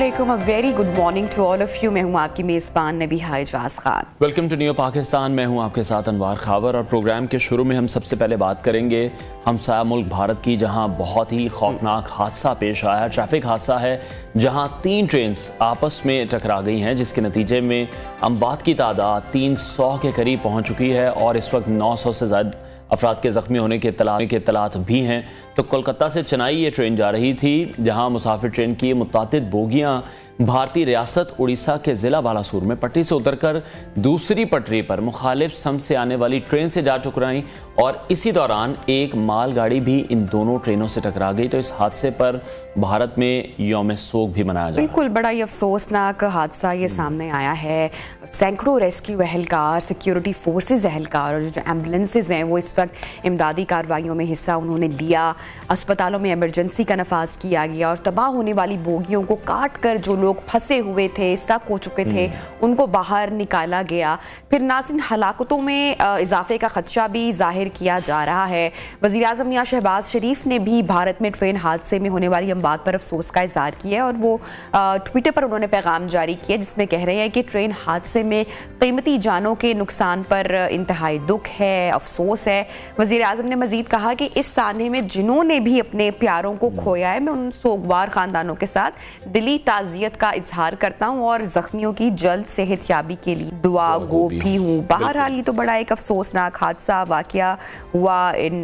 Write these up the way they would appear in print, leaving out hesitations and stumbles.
अस्सलामुअलैकुम, a very good morning to all of you. मैं हूं आपकी मेज़बान Nabiha Ijaz Khan. Welcome to new Pakistan. मैं हूं आपके साथ अनवार खावर और प्रोग्राम के शुरू में हम सबसे पहले बात करेंगे हमसाया मुल्क भारत की, जहां बहुत ही खौफनाक हादसा पेश आया। ट्रैफिक हादसा है जहां 3 ट्रेन आपस में टकरा गई हैं, जिसके नतीजे में अमवात की तादाद 300 के करीब पहुँच चुकी है और इस वक्त 900 से ज़्यादा अफराद के ज़ख्मी होने के इत्तलात भी हैं। तो कोलकाता से चेन्नई ये ट्रेन जा रही थी, जहां मुसाफिर ट्रेन की मुतादिद बोगियां भारतीय रियासत उड़ीसा के ज़िला बालासूर में पटरी से उतरकर दूसरी पटरी पर मुखालिफ सम से आने वाली ट्रेन से जा टकराई और इसी दौरान एक मालगाड़ी भी इन दोनों ट्रेनों से टकरा गई। तो इस हादसे पर भारत में यौम सोग भी मनाया जा रहा है। बिल्कुल, बड़ा ही अफसोसनाक हादसा ये सामने आया है। सैकड़ों रेस्क्यू एहलकार, सिक्योरिटी फोर्सेज एहलकार और जो एम्बुलेंसेज हैं वो इस वक्त इमदादी कार्रवाइयों में हिस्सा उन्होंने लिया। अस्पतालों में इमरजेंसी का नफाज किया गया और तबाह होने वाली बोगियों को काट कर जो लोग फंसे हुए थे, स्टक हो चुके थे, उनको बाहर निकाला गया। फिर नाज़रीन, हलाकतों में इजाफे का खदशा भी जाहिर किया जा रहा है। वज़ीर आज़म मियां शहबाज शरीफ ने भी भारत में ट्रेन हादसे में होने वाली अमवात पर अफसोस का इज़हार किया है और वो ट्विटर पर उन्होंने पैगाम जारी किया जिसमें कह रहे हैं कि ट्रेन हादसे में कीमती जानों के नुकसान पर इंतहाई दुख है, अफसोस है। वज़ीर आज़म ने मज़ीद कहा कि इस साने में जिन्होंने भी अपने प्यारों को खोया है, मैं उन सोगवार ख़ानदानों के साथ दिली ताज़ियत का इजहार करता हूँ और जख्मियों की जल्द सेहतयाबी के लिए दुआ गो भी हूँ। बहरहाल ये तो बड़ा एक अफसोसनाक हादसा वाकया हुआ इन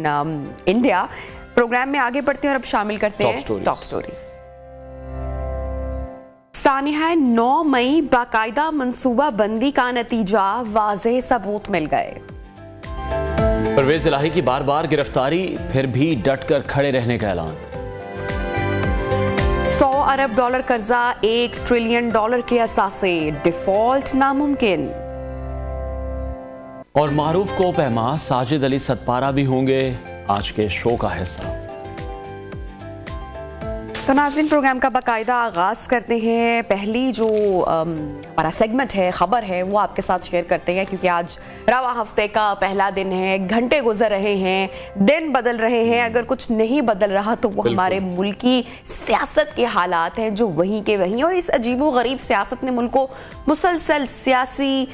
इंडिया। प्रोग्राम में आगे बढ़ते हैं और अब शामिल करते हैं टॉप स्टोरीज। सानिहा 9 मई बाकायदा मंसूबा बंदी का नतीजा, वाज़ेह सबूत मिल गए। परवेज इलाही की बार बार गिरफ्तारी, फिर भी डट कर खड़े रहने का ऐलान। $100 अरब कर्जा, $1 ट्रिलियन के असासे, डिफॉल्ट नामुमकिन। और मारूफ को पहमा साजिद अली सतपारा भी होंगे आज के शो का हिस्सा। तो नाज़रीन, प्रोग्राम का बाकायदा आगाज़ करते हैं। पहली जो हमारा सेगमेंट है, खबर है, वो आपके साथ शेयर करते हैं क्योंकि आज रवा हफ्ते का पहला दिन है। घंटे गुजर रहे हैं, दिन बदल रहे हैं। अगर कुछ नहीं बदल रहा तो वो हमारे मुल्क की सियासत के हालात हैं जो वहीं के वहीं, और इस अजीबो गरीब सियासत ने मुल्क को मुसलसल सियासी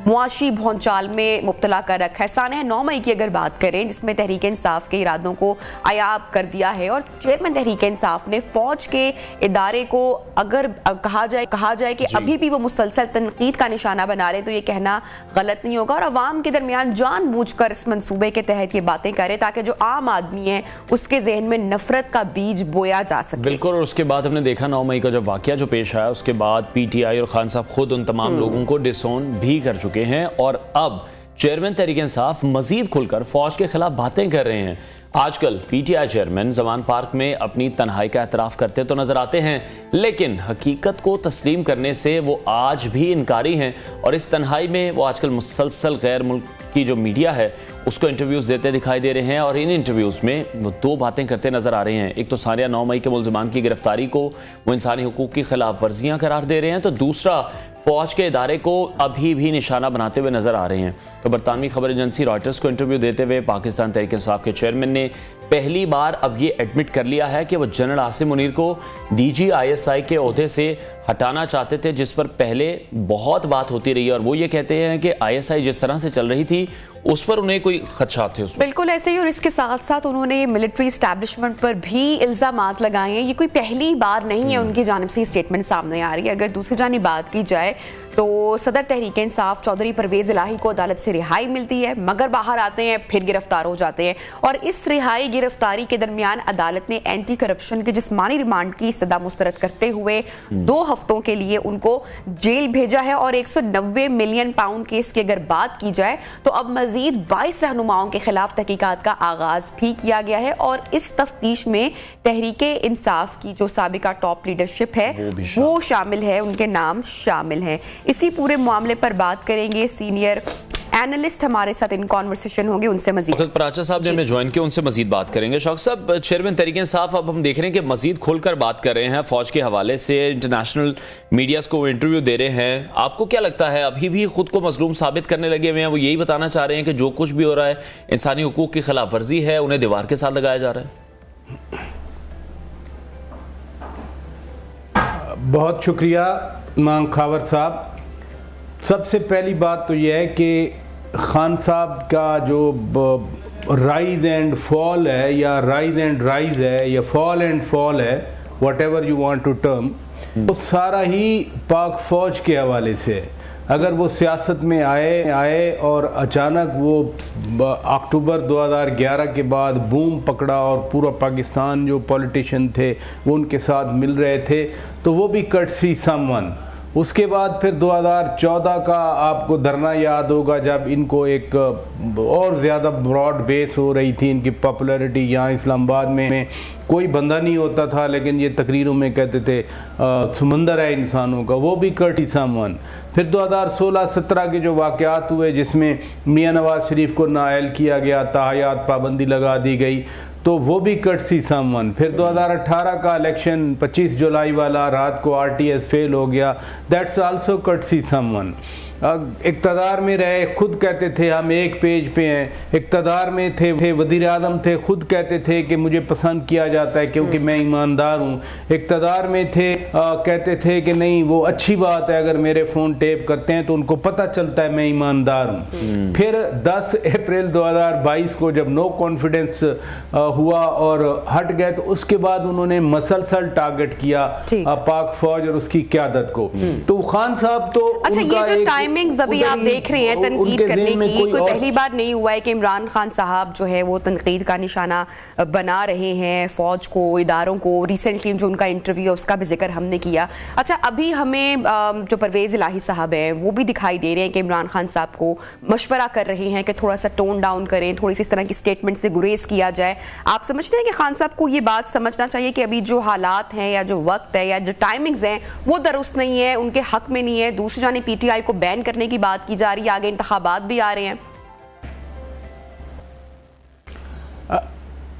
मुआशी भौंचाल में मुब्तला कर रखा है। सानिया 9 मई की अगर बात करें, जिसमें तहरीक इंसाफ के इरादों को आयाब कर दिया है और चेयरमैन तहरीक इंसाफ ने फौज के इदारे को अगर कहा जाए कि अभी भी वो मुसलसल तनकीद का निशाना बना रहे तो ये कहना गलत नहीं होगा और अवाम के दरमियान जानबूझकर इस मंसूबे के तहत ये बातें करें ताकि जो आम आदमी है उसके जहन में नफरत का बीज बोया जा सके। बिल्कुल। और उसके बाद हमने देखा 9 मई का जब वाकया जो पेश आया, उसके बाद PTI और खान साहब खुद उन तमाम लोगों को डिसोन भी कर चुके हैं और अब चेयरमैन तहरीक इंसाफ मजीद खुलकर फौज के खिलाफ बातें कर रहे हैं। आजकल PTI चेयरमैन जमान पार्क में अपनी तन्हाई का एतराफ करते तो नजर आते हैं, लेकिन हकीकत को तस्लीम करने से वो आज भी इनकारी हैं और इस तन्हाई में वो आजकल मुसलसल गैर मुल्क की जो मीडिया है उसको इंटरव्यूज़ देते दिखाई दे रहे हैं और इन इंटरव्यूज़ में वो 2 बातें करते नजर आ रहे हैं। एक तो सानिया 9 मई के मुल्ज़िमान की गिरफ्तारी को वो इंसानी हुकूक की खिलाफ वर्जियाँ करार दे रहे हैं, तो दूसरा फौज के इदारे को अभी भी निशाना बनाते हुए नजर आ रहे हैं। तो बरतानवी खबर एजेंसी रॉयटर्स को इंटरव्यू देते हुए पाकिस्तान तहरीक इंसाफ के चेयरमैन ने पहली बार अब ये एडमिट कर लिया है कि वो जनरल आसिम मुनीर को DG ISI के ओहदे से हटाना चाहते थे, जिस पर पहले बहुत बात होती रही है और वो ये कहते हैं कि ISI जिस तरह से चल रही थी उस पर उन्हें कोई खदशात थे उसमें। बिल्कुल ऐसे ही, और इसके साथ साथ उन्होंने मिलिट्री एस्टैब्लिशमेंट पर भी इल्जामात लगाए हैं। ये कोई पहली बार नहीं है उनकी जानिब से ये स्टेटमेंट सामने आ रही है। अगर दूसरी जानिब बात की जाए तो सदर तहरीक इंसाफ चौधरी परवेज इलाही को अदालत से रिहाई मिलती है, मगर बाहर आते हैं फिर गिरफ्तार हो जाते हैं और इस रिहाई गिरफ्तारी के दरमियान अदालत ने एंटी करप्शन के जिस्मानी रिमांड की सजा मुस्तरद करते हुए 2 हफ्तों के लिए उनको जेल भेजा है और 190 मिलियन पाउंड केस की अगर बात की जाए तो अब मजीद 22 रहनुमाओं के खिलाफ तहकीकात का आगाज भी किया गया है और इस तफ्तीश में तहरीक इंसाफ की जो साबिका टॉप लीडरशिप है वो शामिल है, उनके नाम शामिल हैं। इसी पूरे मामले पर बात करेंगे, सीनियर एनालिस्ट हमारे साथ इन कॉन्वर्सेशन होंगे, उनसे मजीद प्राचा साहब ने हमें ज्वाइन किया, उनसे मजीद बात करेंगे। शौक साहब, चेयरमैन तहरीक इंसाफ अब हम देख रहे हैं कि मजीद खुलकर बात कर रहे हैं फौज के हवाले से, इंटरनेशनल मीडियाज को इंटरव्यू दे रहे हैं। आपको क्या लगता है, अभी भी खुद को मजलूम साबित करने लगे हुए हैं? वो यही बताना चाह रहे हैं कि जो कुछ भी हो रहा है इंसानी हुकूक की खिलाफ वर्जी है, उन्हें दीवार के साथ लगाया जा रहा है? बहुत शुक्रिया इमाम खावर साहब। सबसे पहली बात तो यह है कि खान साहब का जो राइज एंड फॉल है या राइज एंड राइज है या फॉल एंड फॉल है, whatever you want to term, वो सारा ही पाक फौज के हवाले से है। अगर वो सियासत में आए और अचानक वो अक्टूबर 2011 के बाद बूम पकड़ा और पूरा पाकिस्तान जो पॉलिटिशियन थे वो उनके साथ मिल रहे थे, तो वो भी कट सी समवन। उसके बाद फिर 2014 का आपको धरना याद होगा, जब इनको एक और ज़्यादा ब्रॉड बेस हो रही थी इनकी पॉपुलैरिटी। यहाँ इस्लामाबाद में कोई बंदा नहीं होता था, लेकिन ये तकरीरों में कहते थे समंदर है इंसानों का, वो भी कट ही समवन। फिर 2016-17 के जो वाक़यात हुए जिसमें मियाँ नवाज शरीफ को नाअहल किया गया, ताहयात पाबंदी लगा दी गई, तो वो भी कट सी समवन। फिर 2018 का इलेक्शन 25 जुलाई वाला, रात को RTS फेल हो गया, that's also cut see someone. इक़्तिदार में रहे, खुद कहते थे हम एक पेज पे हैं। इक़्तिदार में थे वज़ीर आज़म थे, खुद कहते थे कि मुझे पसंद किया जाता है क्योंकि मैं ईमानदार हूँ। इक़्तिदार में थे, कहते थे कि नहीं वो अच्छी बात है, अगर मेरे फ़ोन टेप करते हैं तो उनको पता चलता है मैं ईमानदार हूँ। फिर 10 अप्रैल 2022 को जब नो कॉन्फिडेंस हुआ और हट गए, तो उसके बाद उन्होंने मसलसल टारगेट किया पाक फौज और उसकी क़यादत को। तो खान साहब तो टाइमिंग्स अभी आप देख रहे हैं तनकीद करने की, कोई पहली बार नहीं हुआ है कि इमरान खान साहब जो है वो तनकीद का निशाना बना रहे हैं फौज को, इदारों को। रिसेंटली जो उनका इंटरव्यू है उसका भी जिक्र हमने किया। अच्छा, अभी हमें जो परवेज़ इलाही साहब हैं वो भी दिखाई दे रहे हैं कि इमरान खान साहब को मशवरा कर रहे हैं कि थोड़ा सा टोन डाउन करें, थोड़ी सी इस तरह की स्टेटमेंट से गुरेज किया जाए। आप समझते हैं कि खान साहब को ये बात समझना चाहिए कि अभी जो हालात हैं या जो वक्त है या जो टाइमिंग्स हैं वो दुरुस्त नहीं है, उनके हक में नहीं है? दूसरी जाने PTI को बैन करने की बात की जा रही है, आगे इंतखाबात भी आ रहे हैं।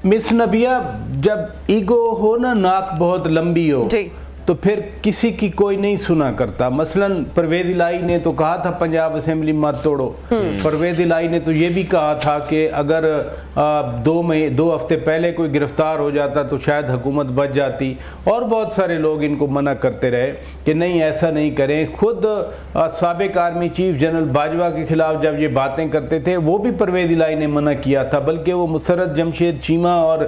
मिस नबिया, जब ईगो हो ना, नाक बहुत लंबी हो जी, तो फिर किसी की कोई नहीं सुना करता। मसलन परवेज़ इलाही ने तो कहा था पंजाब असेंबली मत तोड़ो। परवेज़ इलाही ने तो ये भी कहा था कि अगर 2 हफ्ते पहले कोई गिरफ्तार हो जाता तो शायद हुकूमत बच जाती, और बहुत सारे लोग इनको मना करते रहे कि नहीं ऐसा नहीं करें। खुद साबिक आर्मी चीफ जनरल बाजवा के खिलाफ जब ये बातें करते थे वो भी परवेज़ इलाही ने मना किया था, बल्कि वो मुसर्रत जमशेद चीमा और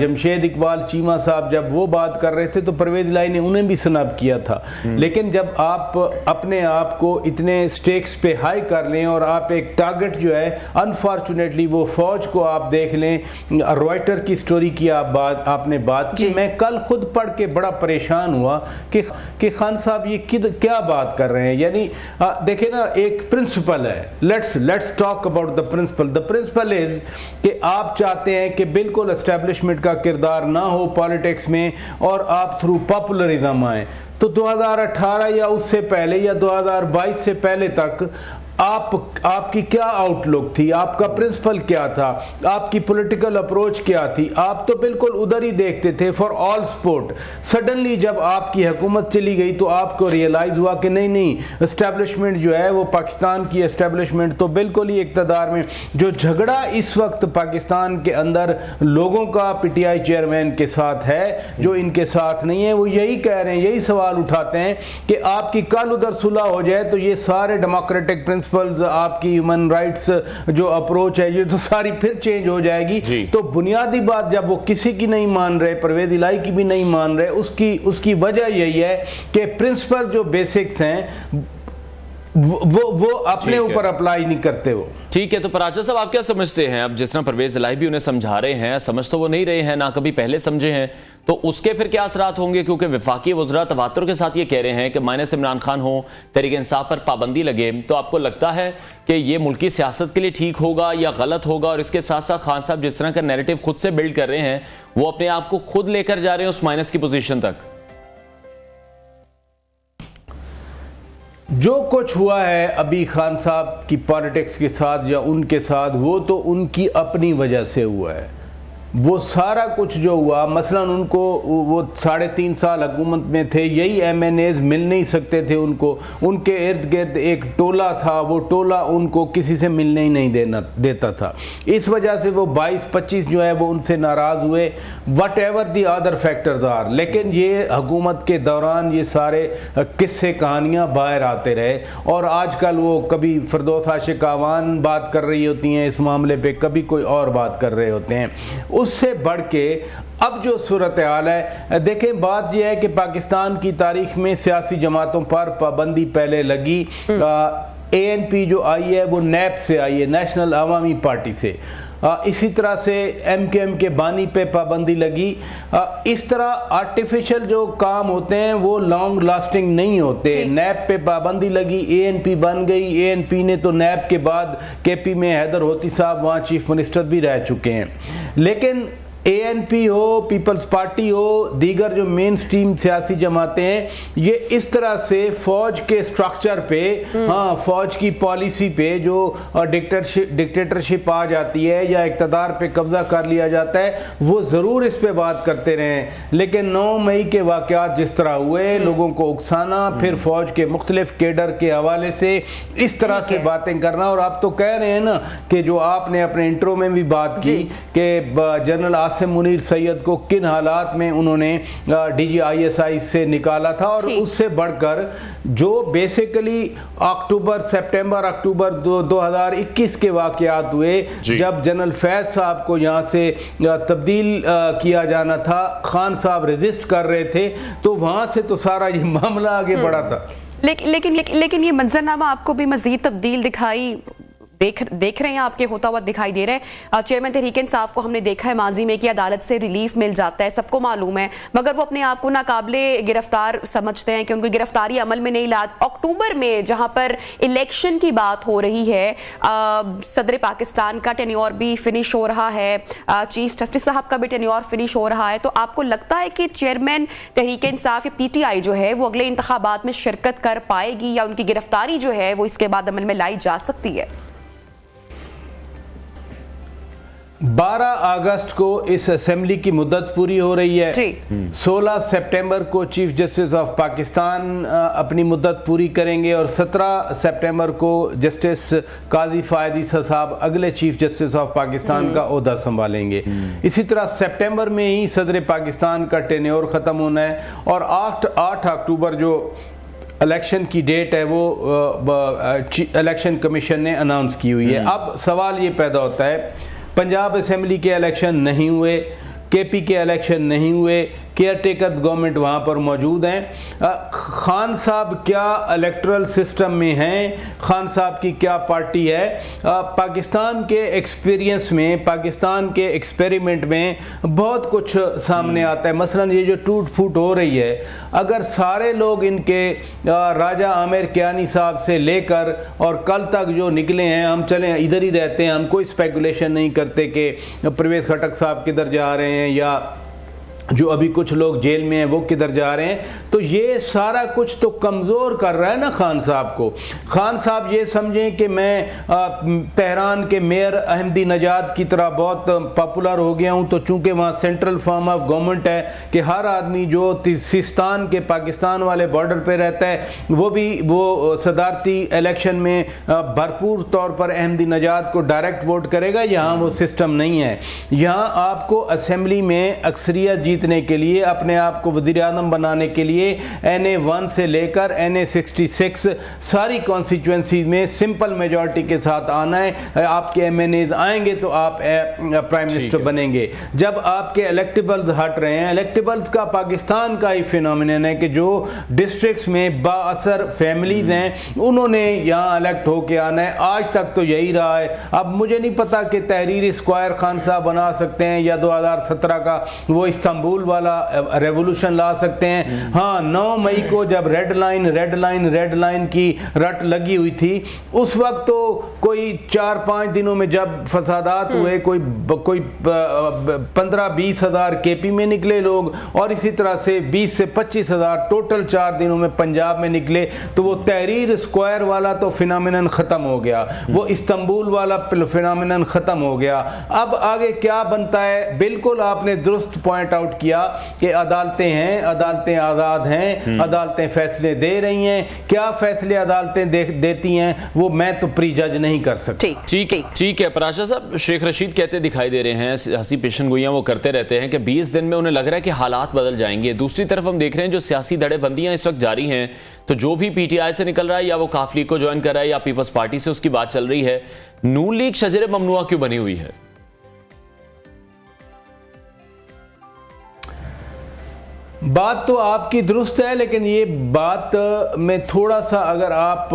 जमशेद इकबाल चीमा साहब जब वो बात कर रहे थे तो परवेज़ इलाही ने उन्हें भी स्नैप किया था। लेकिन जब आप अपने आप को इतने स्टेक्स पे हाई कर लें और आप एक टारगेट जो है, अनफॉर्चुनेटली वो फौज को आप देख लें, रॉयटर की स्टोरी की आपने बात की, मैं कल खुद पढ़ के बड़ा परेशान हुआ कि खान साहब ये क्या बात कर रहे हैं। यानी देखे ना, एक प्रिंसिपल है, let's talk about the principle. The principle is कि आप चाहते हैं कि बिल्कुल एस्टेब्लिशमेंट का किरदार ना हो पॉलिटिक्स में और आप थ्रू पॉपुलरिज्म आए। तो 2018 या उससे पहले या 2022 से पहले तक आपकी क्या आउटलुक थी, आपका प्रिंसिपल क्या था, आपकी पॉलिटिकल अप्रोच क्या थी? आप तो बिल्कुल उधर ही देखते थे फॉर ऑल स्पोर्ट। सडनली जब आपकी हुकूमत चली गई तो आपको रियलाइज हुआ कि नहीं एस्टेब्लिशमेंट जो है वो पाकिस्तान की एस्टेब्लिशमेंट तो बिल्कुल ही इक़्तिदार में। जो झगड़ा इस वक्त पाकिस्तान के अंदर लोगों का PTI चेयरमैन के साथ है, जो इनके साथ नहीं है, वो यही कह रहे हैं, यही सवाल उठाते हैं कि आपकी कल उधर सुलह हो जाए तो ये सारे डेमोक्रेटिक प्रिंसिपल्स, आपकी ह्यूमन राइट्स जो अप्रोच है, ये तो सारी फिर चेंज हो जाएगी। तो बुनियादी बात जब वो किसी की नहीं मान रहे, परवेज़ इलाही की भी नहीं मान रहे, उसकी वजह यही है कि प्रिंसिपल जो बेसिक्स हैं वो अपने ऊपर अप्लाई नहीं करते वो। ठीक है, तो पराचा साहब आप क्या समझते हैं? अब जिस तरह परवेज़ इलाही भी उन्हें समझा रहे हैं, समझ तो वो नहीं रहे हैं, ना कभी पहले समझे हैं, तो उसके फिर क्या असरात होंगे? क्योंकि वफाकी वज़रा तवातुर के साथ ये कह रहे हैं कि माइनस इमरान खान हो, तहरीक इंसाफ पर पाबंदी लगे, तो आपको लगता है कि ये मुल्की सियासत के लिए ठीक होगा या गलत होगा? और इसके साथ साथ खान साहब जिस तरह का नैरेटिव खुद से बिल्ड कर रहे हैं, वो अपने आप को खुद लेकर जा रहे हैं उस माइनस की पोजीशन तक। जो कुछ हुआ है अभी खान साहब की पॉलिटिक्स के साथ या उनके साथ, वो तो उनकी अपनी वजह से हुआ है। वो सारा कुछ जो हुआ, मसलन उनको वो 3.5 साल हुकूमत में थे, यही MNAs मिल नहीं सकते थे उनको, उनके इर्द गिर्द एक टोला था, वो टोला उनको किसी से मिलने ही नहीं देता था। इस वजह से वो 22-25 जो है वो उनसे नाराज़ हुए, whatever the other factors are. लेकिन ये हुकूमत के दौरान ये सारे किस्से कहानियाँ बाहर आते रहे, और आजकल वो कभी फिरदौस आशिक आवान बात कर रही होती हैं इस मामले पे, कभी कोई और बात कर रहे होते हैं। उससे बढ़ के अब जो सूरत हाल है, देखें बात यह है कि पाकिस्तान की तारीख में सियासी जमातों पर पाबंदी पहले लगी। ANP जो आई है वो NAP से आई है, नेशनल अवामी पार्टी से। इसी तरह से MKM के बानी पे पाबंदी लगी। इस तरह आर्टिफिशियल जो काम होते हैं वो लॉन्ग लास्टिंग नहीं होते। NAP पे पाबंदी लगी, ANP बन गई। ANP ने तो NAP के बाद KP में हैदर होती साहब वहाँ चीफ मिनिस्टर भी रह चुके हैं। लेकिन ANP हो, पीपल्स पार्टी हो, दीगर जो मेन स्ट्रीम सियासी जमातें हैं, ये इस तरह से फौज के स्ट्रक्चर पे, हाँ, फौज की पॉलिसी पे जो डिक्टेटरशिप आ जाती है या इक़्तिदार पे कब्जा कर लिया जाता है, वो ज़रूर इस पे बात करते रहे। लेकिन 9 मई के वाक़यात जिस तरह हुए, लोगों को उकसाना, फिर फौज के मुख्तलिफ केडर के हवाले से इस तरह से बातें करना। और आप तो कह रहे हैं ना कि जो आपने अपने इंट्रो में भी बात की कि जनरल आसिम मुनीर सैयद को किन हालात में उन्होंने DGISI से निकाला था, और उससे बढ़कर जो बेसिकली सितंबर अक्टूबर 2021 के वाकयात हुए, जब जनरल फैज साहब को यहाँ से तब्दील किया जाना था, खान साहब रेजिस्ट कर रहे थे, तो वहाँ से तो सारा ये मामला आगे बढ़ा था। लेकिन ये मंजरनामा आपको भी मजीद तब्दील दिखाई देख रहे हैं, आपके होता हुआ दिखाई दे रहा है। चेयरमैन तहरीक इंसाफ को हमने देखा है माजी में कि अदालत से रिलीफ मिल जाता है, सबको मालूम है, मगर वो अपने आप को नाकाबिले गिरफ्तार समझते हैं कि उनको गिरफ्तारी अमल में नहीं ला। अक्टूबर में जहां पर इलेक्शन की बात हो रही है, सदर पाकिस्तान का टेन्योर भी फिनिश हो रहा है, चीफ जस्टिस साहब का भी टेन्योर फिनिश हो रहा है, तो आपको लगता है कि चेयरमैन तहरीक इंसाफ या PTI जो है वो अगले इंतखाबात में शिरकत कर पाएगी, या उनकी गिरफ्तारी जो है वो इसके बाद अमल में लाई जा सकती है? 12 अगस्त को इस असेंबली की मुद्दत पूरी हो रही है। 16 सितंबर को चीफ जस्टिस ऑफ पाकिस्तान अपनी मुद्दत पूरी करेंगे, और 17 सितंबर को जस्टिस काजी फायद ईसा साहब अगले चीफ जस्टिस ऑफ पाकिस्तान का ओहदा संभालेंगे। इसी तरह सितंबर में ही सदर पाकिस्तान का टेन्योर ख़त्म होना है, और 8 अक्टूबर जो इलेक्शन की डेट है वो इलेक्शन कमीशन ने अनाउंस की हुई है। अब सवाल ये पैदा होता है, पंजाब असेंबली के इलेक्शन नहीं हुए, KP के इलेक्शन नहीं हुए, केयर टेकर गवर्नमेंट वहाँ पर मौजूद हैं। खान साहब क्या इलेक्टरल सिस्टम में हैं, खान साहब की क्या पार्टी है, पाकिस्तान के एक्सपीरियंस में, पाकिस्तान के एक्सपेरिमेंट में बहुत कुछ सामने आता है। मसलन ये जो टूट फूट हो रही है, अगर सारे लोग इनके राजा आमिर कियानी साहब से लेकर और कल तक जो निकले हैं, हम चले इधर ही रहते हैं, हम कोई स्पेकुलेशन नहीं करते कि परवेज खटक साहब किधर जा रहे हैं या जो अभी कुछ लोग जेल में हैं वो किधर जा रहे हैं, तो ये सारा कुछ तो कमज़ोर कर रहा है ना खान साहब को। खान साहब ये समझें कि मैं तेहरान के मेयर अहमदी नजाद की तरह बहुत पॉपुलर हो गया हूँ, तो चूंकि वहाँ सेंट्रल फॉर्म ऑफ गवर्नमेंट है कि हर आदमी जो सिस्तान के पाकिस्तान वाले बॉर्डर पे रहता है वो सदारती इलेक्शन में भरपूर तौर पर अहमदी नजाद को डायरेक्ट वोट करेगा। यहाँ वो सिस्टम नहीं है। यहाँ आपको असेंबली में अक्सरियत जीतने के लिए, अपने आप को वज़ीर आज़म बनाने के लिए NA 1 से लेकर NA 66 सारी कॉन्स्टिट्यूएंसीज में सिंपल मेजॉरिटी के साथ आना है। आपके MNAs आएंगे तो आप प्राइम मिनिस्टर बनेंगे। जब आपके इलेक्टेबल्स हट रहे हैं, इलेक्टेबल्स का पाकिस्तान का ही फिनोमिनन है कि जो डिस्ट्रिक्ट्स में बाअसर फैमिलीज हैं उन्होंने यहाँ इलेक्ट होके आना है। आज तक तो यही रहा है। अब मुझे नहीं पता कि तहरीर स्क्वायर खान साहब बना सकते हैं या 2017 का वो इस्तांबुल इस्तांबुल वाला रेवोल्यूशन ला सकते हैं। हाँ, 9 मई को जब रेड लाइन की रट लगी हुई थी, उस वक्त तो कोई 4-5 दिनों में जब फसादात हुए, कोई 15-20 हज़ार केपी में निकले लोग, और इसी तरह से 20 से 25 हज़ार टोटल 4 दिनों में पंजाब में निकले। तो वो तहरीर स्क्वायर वाला तो फिनोमिनन खत्म हो गया, वो इस्तांबुल वाला फिनोमिनन खत्म हो गया। अब आगे क्या बनता है? बिल्कुल आपने दुरुस्त पॉइंट आउट किया कि अदालतें हैं, अदालतें आज़ाद हैं, अदालतें फैसले दे रही हैं। क्या फैसले अदालतें देती हैं वो मैं तो प्री जज नहीं कर सकता। ठीक है पराशा साहब, शेख रशीद कहते दिखाई दे रहे हैं, सियासी पेशन गोइयां वो करते रहते हैं कि 20 दिन में उन्हें लग रहा है कि हालात बदल जाएंगे। दूसरी तरफ हम देख रहे हैं जो सियासी धड़ेबंदियां इस वक्त जारी हैं, तो जो भी पीटीआई से निकल रहा है या वो काफ लीग को ज्वाइन कर रहा है या पीपल्स पार्टी से उसकी बात चल रही है, नून लीग शजरे ममनुआ क्यों बनी हुई है? बात तो आपकी दुरुस्त है, लेकिन ये बात में थोड़ा सा, अगर आप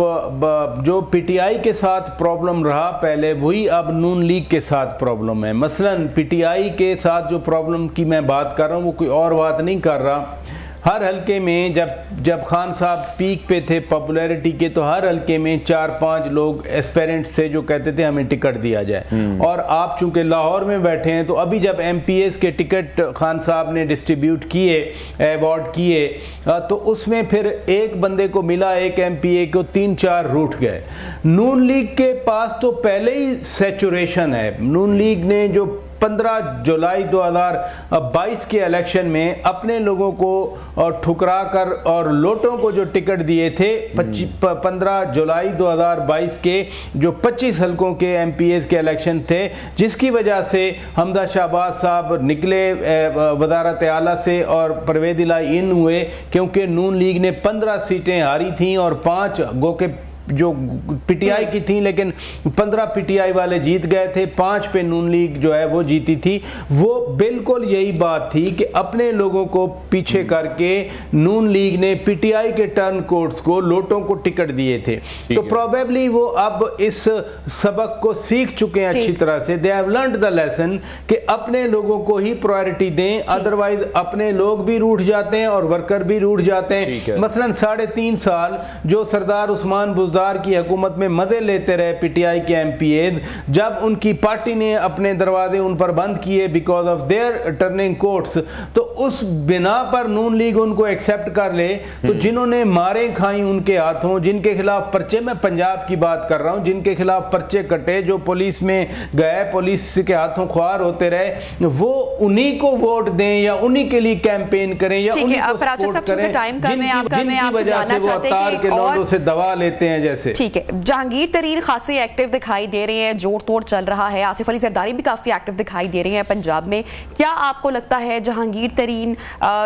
जो पीटीआई के साथ प्रॉब्लम रहा पहले, वही अब नून लीग के साथ प्रॉब्लम है। मसलन पीटीआई के साथ जो प्रॉब्लम की मैं बात कर रहा हूँ वो कोई और बात नहीं कर रहा। हर हलके में जब खान साहब पीक पे थे पॉपुलैरिटी के, तो हर हलके में 4-5 लोग एस्पेरेंट्स से जो कहते थे हमें टिकट दिया जाए। और आप चूंकि लाहौर में बैठे हैं, तो अभी जब एमपीएस के टिकट खान साहब ने डिस्ट्रीब्यूट किए, अवार्ड किए, तो उसमें फिर एक बंदे को मिला, एक एमपीए को 3-4 रूठ गए। नून लीग के पास तो पहले ही सैचुरेशन है। नून लीग ने जो 15 जुलाई 2022 के इलेक्शन में अपने लोगों को ठुकरा कर और लोटों को जो टिकट दिए थे, 15 जुलाई 2022 के जो 25 हलकों के एमपीएस के इलेक्शन थे, जिसकी वजह से हमजा शहबाज साहब निकले वजारत आला से और परवेज इलाही इन हुए, क्योंकि नून लीग ने 15 सीटें हारी थीं और 5 गो के जो पीटीआई की थी, लेकिन 15 पीटीआई वाले जीत गए थे, 5 पे नून लीग जो है वो जीती थी। वो बिल्कुल यही बात थी कि अपने लोगों को पीछे करके नून लीग ने पीटीआई के टर्न कोर्ट्स को, लोटों को टिकट दिए थे। तो प्रोबेबली वो अब इस सबक को सीख चुके हैं अच्छी तरह से। They have learned the lesson कि अपने लोगों को ही प्रायोरिटी दें, अदरवाइज अपने लोग भी रूठ जाते हैं और वर्कर भी रूठ जाते हैं। मसलन 3.5 साल जो सरदार उस्मान बुज़दार की हुकूमत में मजे लेते रहे पीटीआई के एमपीए, जब उनकी पार्टी ने अपने दरवाजे उन पर बंद किए because of their turning courts, तो उस बिना पर नून लीग उनको एक्सेप्ट कर ले। तो जिन्होंने मारे खाई उनके हाथों, जिनके खिलाफ पर्चे, मैं पंजाब की बात कर रहा हूं, जिनके खिलाफ पर्चे कटे, जो पुलिस में गए, पुलिस के हाथों ख्वार होते रहे, वो उन्हीं को वोट दें या उन्हीं के लिए कैंपेन करें या उन्हीं को सपोर्ट करें, जिनकी वजह से वो अवतार के लोगों से दवा लेते हैं। ठीक है, जहांगीर तरीन खासी एक्टिव दिखाई दे रहे हैं, जोड़ तोड़ चल रहा है, आसिफ अली जरदारी भी काफी एक्टिव दिखाई दे रहे हैं पंजाब में। क्या आपको लगता है जहांगीर तरीन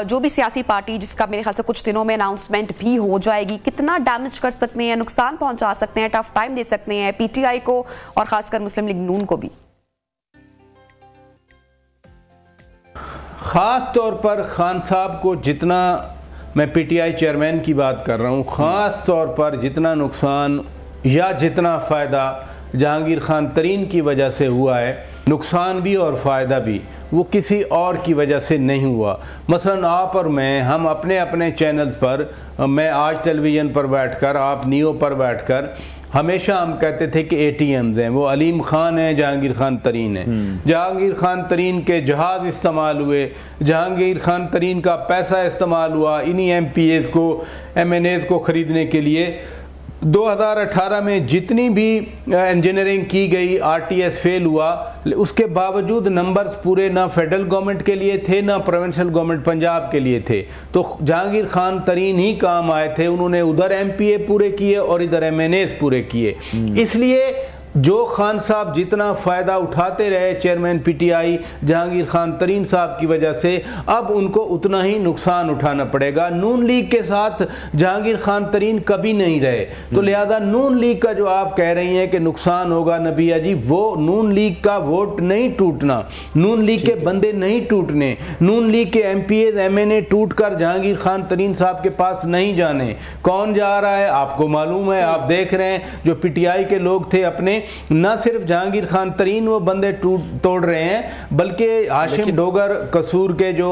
जो भी सियासी पार्टी, जिसका मेरे ख्याल से कुछ दिनों में अनाउंसमेंट भी हो जाएगी, कितना डैमेज कर सकते हैं, नुकसान पहुंचा सकते हैं, टफ टाइम दे सकते हैं पीटीआई को और खासकर मुस्लिम लीग नून को भी? खास तौर पर खान साहब को, जितना मैं पीटीआई चेयरमैन की बात कर रहा हूँ, ख़ास तौर पर जितना नुकसान या जितना फ़ायदा जहांगीर खान तरीन की वजह से हुआ है, नुकसान भी और फ़ायदा भी वो किसी और की वजह से नहीं हुआ। मसलन आप और मैं, हम अपने अपने चैनल्स पर, मैं आज टेलीविज़न पर बैठकर, आप नियो पर बैठकर, हमेशा हम कहते थे कि एटीएम्स हैं, वो अलीम खान है, जहांगीर खान तरीन है। जहांगीर खान तरीन के जहाज़ इस्तेमाल हुए, जहांगीर खान तरीन का पैसा इस्तेमाल हुआ इन्हीं एमपीएस को, एमएनएस को ख़रीदने के लिए। 2018 में जितनी भी इंजीनियरिंग की गई, आरटीएस फेल हुआ, उसके बावजूद नंबर्स पूरे ना फेडरल गवर्नमेंट के लिए थे ना प्रोविंशियल गवर्नमेंट पंजाब के लिए थे। तो जहांगीर खान तरीन ही काम आए थे, उन्होंने उधर एमपीए पूरे किए और इधर एमएनएस पूरे किए। इसलिए जो खान साहब जितना फ़ायदा उठाते रहे चेयरमैन पीटीआई जहांगीर खान तरीन साहब की वजह से, अब उनको उतना ही नुकसान उठाना पड़ेगा। नून लीग के साथ जहांगीर खान तरीन कभी नहीं रहे, तो लिहाजा नून लीग का जो आप कह रही हैं कि नुकसान होगा नबिया जी, वो नून लीग का वोट नहीं टूटना, नून लीग के बंदे नहीं टूटने, नून लीग के एमपीए एमएनए टूट कर जहांगीर खान तरीन साहब के पास नहीं जाने। कौन जा रहा है आपको मालूम है, आप देख रहे हैं, जो पीटीआई के लोग थे अपने, में न सिर्फ जहांगीर खान तरीन वो बंदे तोड़ रहे हैं, बल्कि हाशिम डोगर कसूर के जो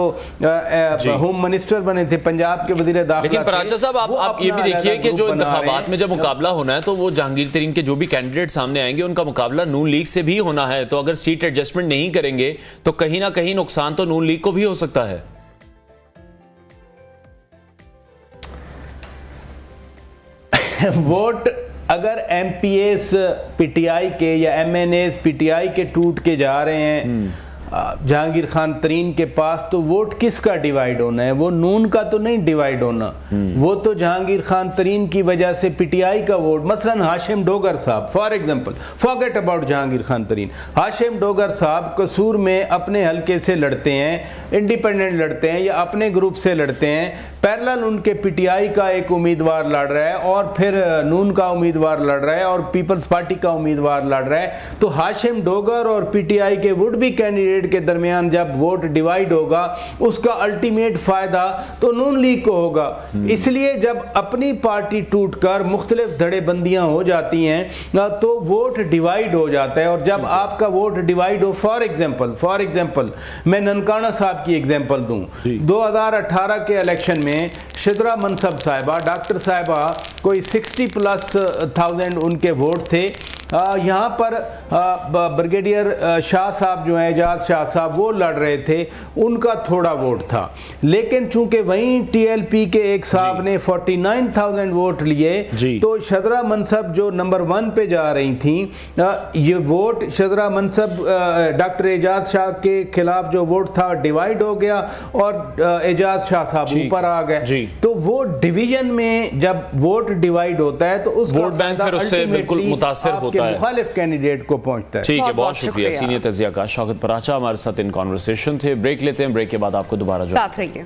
होम मिनिस्टर बने थे, पंजाब के वजीर दाखिला। लेकिन पराचा साहब आप ये भी देखिए कि जो इंतखाबात में जब मुकाबला होना है तो वो जहांगीर तरीन के जो भी कैंडिडेट सामने आएंगे उनका मुकाबला नून लीग से भी होना है, तो अगर सीट एडजस्टमेंट नहीं करेंगे तो कहीं ना कहीं नुकसान तो नून लीग को भी हो सकता है। वोट अगर एमपीएस पीटीआई के या एमएनएस पीटीआई के टूट के जा रहे हैं जहांगीर खान तरीन के पास, तो वोट किसका डिवाइड होना है? वो नून का तो नहीं डिवाइड होना, वो तो जहांगीर खान तरीन की वजह से पीटीआई का वोट, मसलन हाशिम डोगर साहब for example, forget about Jahangir Khan Tareen, Hashim Dogar साहब कसूर में अपने हलके से लड़ते हैं, इंडिपेंडेंट लड़ते हैं या अपने ग्रुप से लड़ते हैं, पैरेलल उनके पीटीआई का एक उम्मीदवार लड़ रहा है और फिर नून का उम्मीदवार लड़ रहा है और पीपल्स पार्टी का उम्मीदवार लड़ रहा है, तो हाशिम डोगर और पीटीआई के वुड बी कैंडिडेट के दरमियान जब वोट डिवाइड होगा उसका अल्टीमेट फायदा तो नून लीग को होगा। इसलिए जब अपनी पार्टी टूटकर मुख्तलिफ धड़ेबंदियां हो जाती हैं तो वोट डिवाइड हो जाता है, और जब आपका वोट डिवाइड हो, फॉर एग्जांपल मैं ननकाना साहब की एग्जांपल दूं, 2018 के इलेक्शन में शिद्रा मनसब साहिबा, डॉक्टर साहिबा, कोई 60+ उनके वोट थे। यहाँ पर ब्रिगेडियर शाह साहब जो हैं, एजाज शाह साहब, वो लड़ रहे थे, उनका थोड़ा वोट था, लेकिन चूंकि वहीं टीएलपी के एक साहब ने 49,000 वोट लिए, तो शदरा मनसब जो नंबर 1 पे जा रही थी, ये वोट शदरा मनसब डॉक्टर एजाज शाह के खिलाफ जो वोट था डिवाइड हो गया और एजाज शाह साहब ऊपर आ गए। तो वो डिवीजन में जब वोट डिवाइड होता है तो उस वोट बैंक फिर उससे बिल्कुल मुतासिर होता है, मुखालिफ कैंडिडेट को पहुंचता है। ठीक है, बहुत शुक्रिया। सीनियर तजिया का शौकत पराचा हमारे साथ इन कॉन्वर्सेशन थे। ब्रेक लेते हैं, ब्रेक के बाद आपको दोबारा साथ रहिए।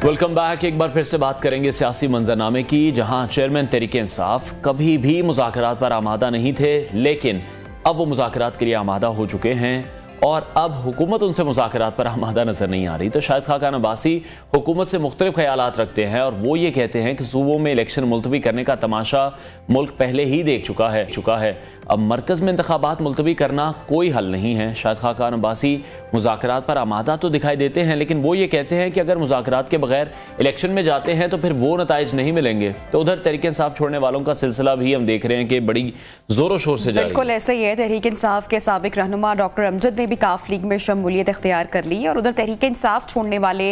Welcome back. एक बार फिर से बात करेंगे सियासी मंजरनामे की, जहां चेयरमैन तहरीक इंसाफ कभी भी मुज़ाकरात पर आमादा नहीं थे, लेकिन अब वो मुज़ाकरात के लिए आमादा हो चुके हैं और अब हुकूमत उनसे मुज़ाकरात पर आमादा नजर नहीं आ रही। तो शाहिद खाकान अब्बासी हुकूमत से मुख्तलिफ ख्यालात रखते हैं और वो ये कहते हैं कि सूबों में इलेक्शन मुलतवी करने का तमाशा मुल्क पहले ही देख चुका है। अब मरकज़ में इंतखाबात मुलतवी करना कोई हल नहीं है। शाहिद खाकान अब्बासी मुज़ाकरात पर आमादा तो दिखाई देते हैं, लेकिन वो ये कहते हैं कि अगर मुज़ाकरात के बगैर इलेक्शन में जाते हैं तो फिर वो नताइज नहीं मिलेंगे। तो उधर तहरीक इंसाफ छोड़ने वालों का सिलसिला भी हम देख रहे हैं कि बड़ी जोरों शोर से जा रही है। बिल्कुल ऐसा ही है। तहरीक इंसाफ के साबिक रहनुमा डॉक्टर अमजद ने भी काफ लीग में शमूलियत इख्तियार कर ली और उधर तहरीक इंसाफ छोड़ने वाले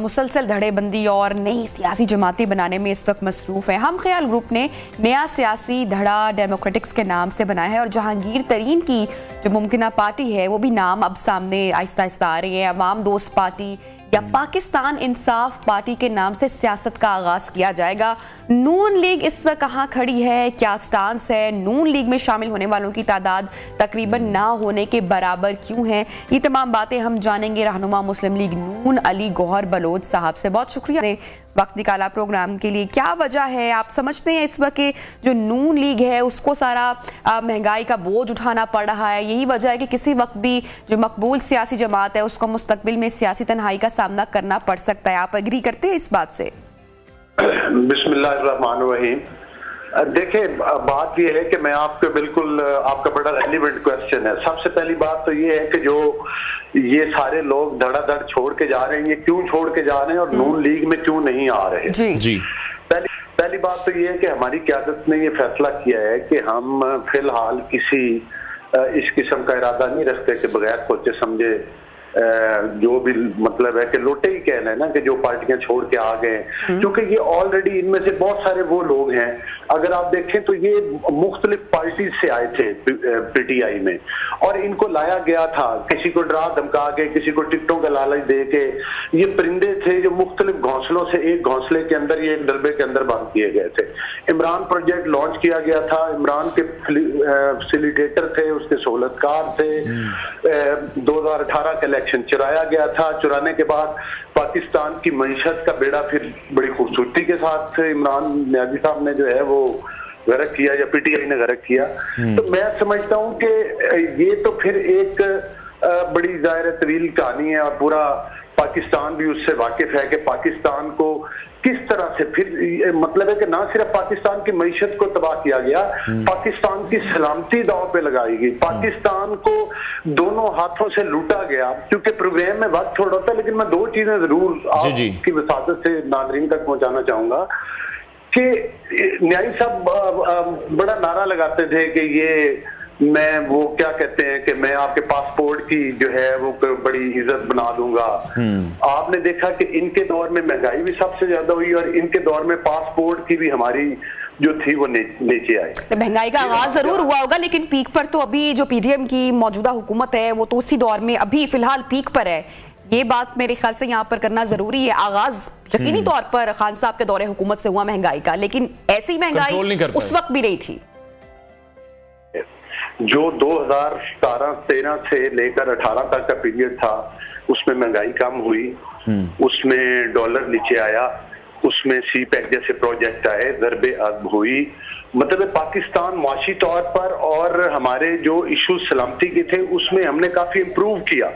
मुसलसल धड़ेबंदी और नई सियासी जमातें बनाने में इस वक्त मसरूफ है। हम ख्याल ग्रुप ने नया सियासी धड़ा डेमोक्रेटिक्स के नाम से बनाया है और जहांगीर तरीन की जो मुमकिना पार्टी है वो भी नाम अब सामने आहिस्ता आहिस्ता आ रही है। अवाम दोस्त पार्टी या पाकिस्तान इंसाफ पार्टी के नाम से सियासत का आगाज किया जाएगा। नून लीग इस वक्त कहां खड़ी है, क्या स्टांस है, नून लीग में शामिल होने वालों की तादाद तकरीबन ना होने के बराबर क्यों है, ये तमाम बातें हम जानेंगे रहनुमा मुस्लिम लीग नून अली गौहर बलोच साहब से। बहुत शुक्रिया वक्त निकाला प्रोग्राम के लिए। क्या वजह है, आप समझते हैं इस वक्त जो नून लीग है उसको सारा महंगाई का बोझ उठाना पड़ रहा है, यही वजह है कि किसी वक्त भी जो मकबूल सियासी जमात है उसको मुस्तकबिल में सियासी तन्हाई का सामना करना पड़ सकता है? आप एग्री करते हैं इस बात से? बिस्मिल्लाहिर्रहमानिर्रहीम। देखिए, बात यह है कि मैं आपके बिल्कुल आपका बड़ा रेलिवेंट क्वेश्चन है। सबसे पहली बात तो ये है कि जो ये सारे लोग धड़ाधड़ छोड़ के जा रहे हैं, ये क्यों छोड़ के जा रहे हैं और नून लीग में क्यों नहीं आ रहे? जी। पहली बात तो ये है कि हमारी क़यादत ने ये फैसला किया है कि हम फिलहाल किसी इस किस्म का इरादा नहीं रखते कि बगैर सोचे समझे जो भी मतलब है कि लोटे ही कहना है ना कि जो पार्टियां छोड़ के आ गए, क्योंकि ये ऑलरेडी इनमें से बहुत सारे वो लोग हैं, अगर आप देखें तो ये मुख्तलिफ पार्टी से आए थे पीटीआई में और इनको लाया गया था, किसी को डरा धमका के, किसी को टिकटों का लालच दे के। ये परिंदे थे जो मुख्तलिफ घोंसलों से एक घोंसले के अंदर, ये एक डरबे के अंदर बंद किए गए थे। इमरान प्रोजेक्ट लॉन्च किया गया था, इमरान के फैसिलिटेटर थे, उसके सहूलतकार थे। 2018 का इलेक्शन चुराया गया था, चुराने के बाद पाकिस्तान की मईशत का बेड़ा फिर बड़ी खूबसूरती के साथ इमरान नियाजी साहब ने जो है वो गर्क किया या पीटीआई ने गर्क किया। तो मैं समझता हूं कि ये तो फिर एक बड़ी ज़ाहिर तवील कहानी है और पूरा पाकिस्तान भी उससे वाकिफ है कि पाकिस्तान को किस तरह से फिर मतलब है कि ना सिर्फ पाकिस्तान की मईशत को तबाह किया गया, पाकिस्तान की सलामती दांव पे लगाई गई, पाकिस्तान को दोनों हाथों से लूटा गया। क्योंकि प्रोग्राम में वक्त थोड़ा होता है, लेकिन मैं दो चीजें जरूर आपकी वसादत से नाज़रीन तक पहुंचाना चाहूंगा कि न्यायी साहब बड़ा नारा लगाते थे कि ये मैं वो क्या कहते हैं कि मैं आपके पासपोर्ट की जो है वो बड़ी इज्जत बना दूंगा। आपने देखा कि इनके दौर में महंगाई भी सबसे ज्यादा हुई और इनके दौर में पासपोर्ट की भी हमारी जो थी वो नीचे आई। महंगाई का आगाज जरूर हुआ होगा, लेकिन पीक पर तो अभी जो पीडीएम की मौजूदा हुकूमत है वो तो उसी दौर में अभी फिलहाल पीक पर है। ये बात मेरे ख्याल से यहाँ पर करना जरूरी है। आगाज यकीनी तौर पर खान साहब के दौरे हुकूमत से हुआ महंगाई का, लेकिन ऐसी महंगाई उस वक्त भी नहीं थी। जो 2017-13 से लेकर 18 तक का पीरियड था उसमें महंगाई कम हुई, उसमें डॉलर नीचे आया, उसमें सी पैक जैसे प्रोजेक्ट आए, ज़रबे अज़ब हुई। मतलब पाकिस्तान मुआशी तौर पर और हमारे जो इशू सलामती के थे उसमें हमने काफी इम्प्रूव किया।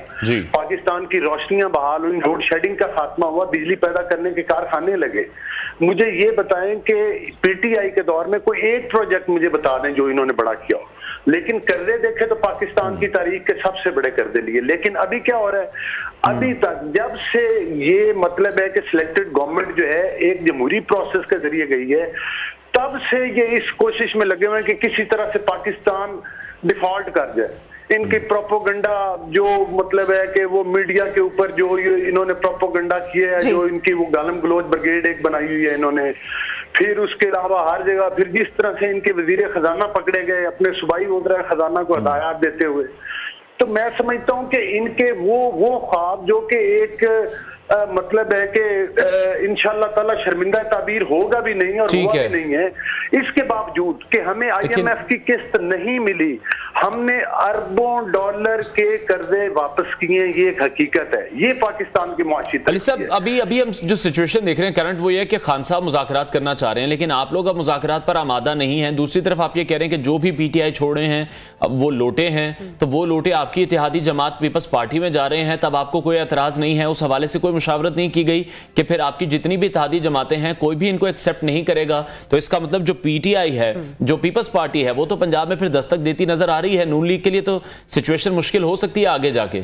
पाकिस्तान की रोशनियां बहाल हुई, लोड शेडिंग का खात्मा हुआ, बिजली पैदा करने के कारखाने लगे। मुझे ये बताएं कि पीटीआई के दौर में कोई एक प्रोजेक्ट मुझे बता दें जो इन्होंने बड़ा किया हो। लेकिन कर्जे देखे तो पाकिस्तान की तारीख के सबसे बड़े कर्जे लिए। लेकिन अभी क्या हो रहा है, अभी तक जब से ये मतलब है कि सिलेक्टेड गवर्नमेंट जो है एक जमहूरी प्रोसेस के जरिए गई है, तब से ये इस कोशिश में लगे हुए हैं कि किसी तरह से पाकिस्तान डिफॉल्ट कर जाए। इनकी प्रोपोगंडा जो मतलब है कि वो मीडिया के ऊपर जो इन्होंने प्रोपोगंडा किया है, जो इनकी वो गालम गलोच ब्रिगेड एक बनाई हुई है इन्होंने, फिर उसके अलावा हर जगह फिर जिस तरह से इनके वजीर खजाना पकड़े गए अपने सूबाई वज़ीर खजाना को हदायत देते हुए, तो मैं समझता हूं कि इनके वो ख्वाब जो कि एक मतलब है कि इंशाअल्लाह ताला शर्मिंदा ताबीर होगा भी नहीं और हुआ भी नहीं है, इसके बावजूद कि हमें IMF की किस्त नहीं मिली, हमने अरबों डॉलर के कर्जे वापस किए, ये एक हकीकत है। ये पाकिस्तान की मुआशी अली साहब अभी हम जो सिचुएशन देख रहे हैं करंट वो ये है कि खान साहब मुज़ाकरात करना चाह रहे हैं, लेकिन आप लोग अब मुज़ाकरात पर आमादा नहीं हैं। दूसरी तरफ आप ये कह रहे हैं कि जो भी PTI छोड़े हैं अब वो लोटे हैं, तो वो लोटे आपकी इत्तेहादी जमात पीपल्स पार्टी में जा रहे हैं, तब आपको कोई एतराज नहीं है? उस हवाले से कोई मुशावरत नहीं की गई कि फिर आपकी जितनी भी इत्तेहादी जमातें हैं कोई भी इनको एक्सेप्ट नहीं करेगा? तो इसका मतलब जो PTI है, जो पीपल्स पार्टी है, वो तो पंजाब में फिर दस्तक देती नजर आ रही है। नून लीग के लिए तो सिचुएशन मुश्किल हो सकती है आगे जाके।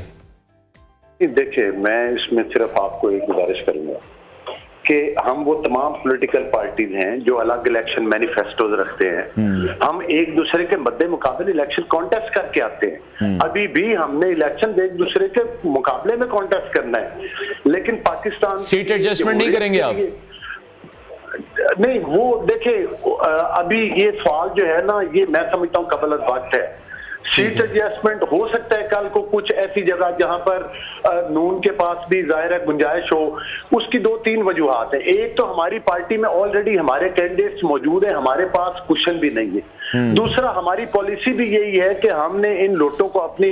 देखिए, मैं इसमें सिर्फ आपको एक गुजारिश करूंगा कि हम वो तमाम पॉलिटिकल पार्टीज हैं जो अलग इलेक्शन मैनिफेस्टोज रखते हैं, हम एक दूसरे के मद्दे मुकाबले इलेक्शन कॉन्टेस्ट करके आते हैं। अभी भी हमने इलेक्शन एक दूसरे के मुकाबले में कॉन्टेस्ट करना है, लेकिन पाकिस्तान सीट एडजस्टमेंट नहीं करेंगे आप? नहीं, वो देखे अभी ये सवाल जो है ना, ये मैं समझता हूँ कबल वक्त है। सीट एडजस्टमेंट हो सकता है कल को कुछ ऐसी जगह जहां पर नून के पास भी जाहिर है गुंजाइश हो। उसकी 2-3 वजूहात है। एक तो हमारी पार्टी में ऑलरेडी हमारे कैंडिडेट्स मौजूद है, हमारे पास कुशन भी नहीं है। दूसरा, हमारी पॉलिसी भी यही है कि हमने इन लोटों को अपनी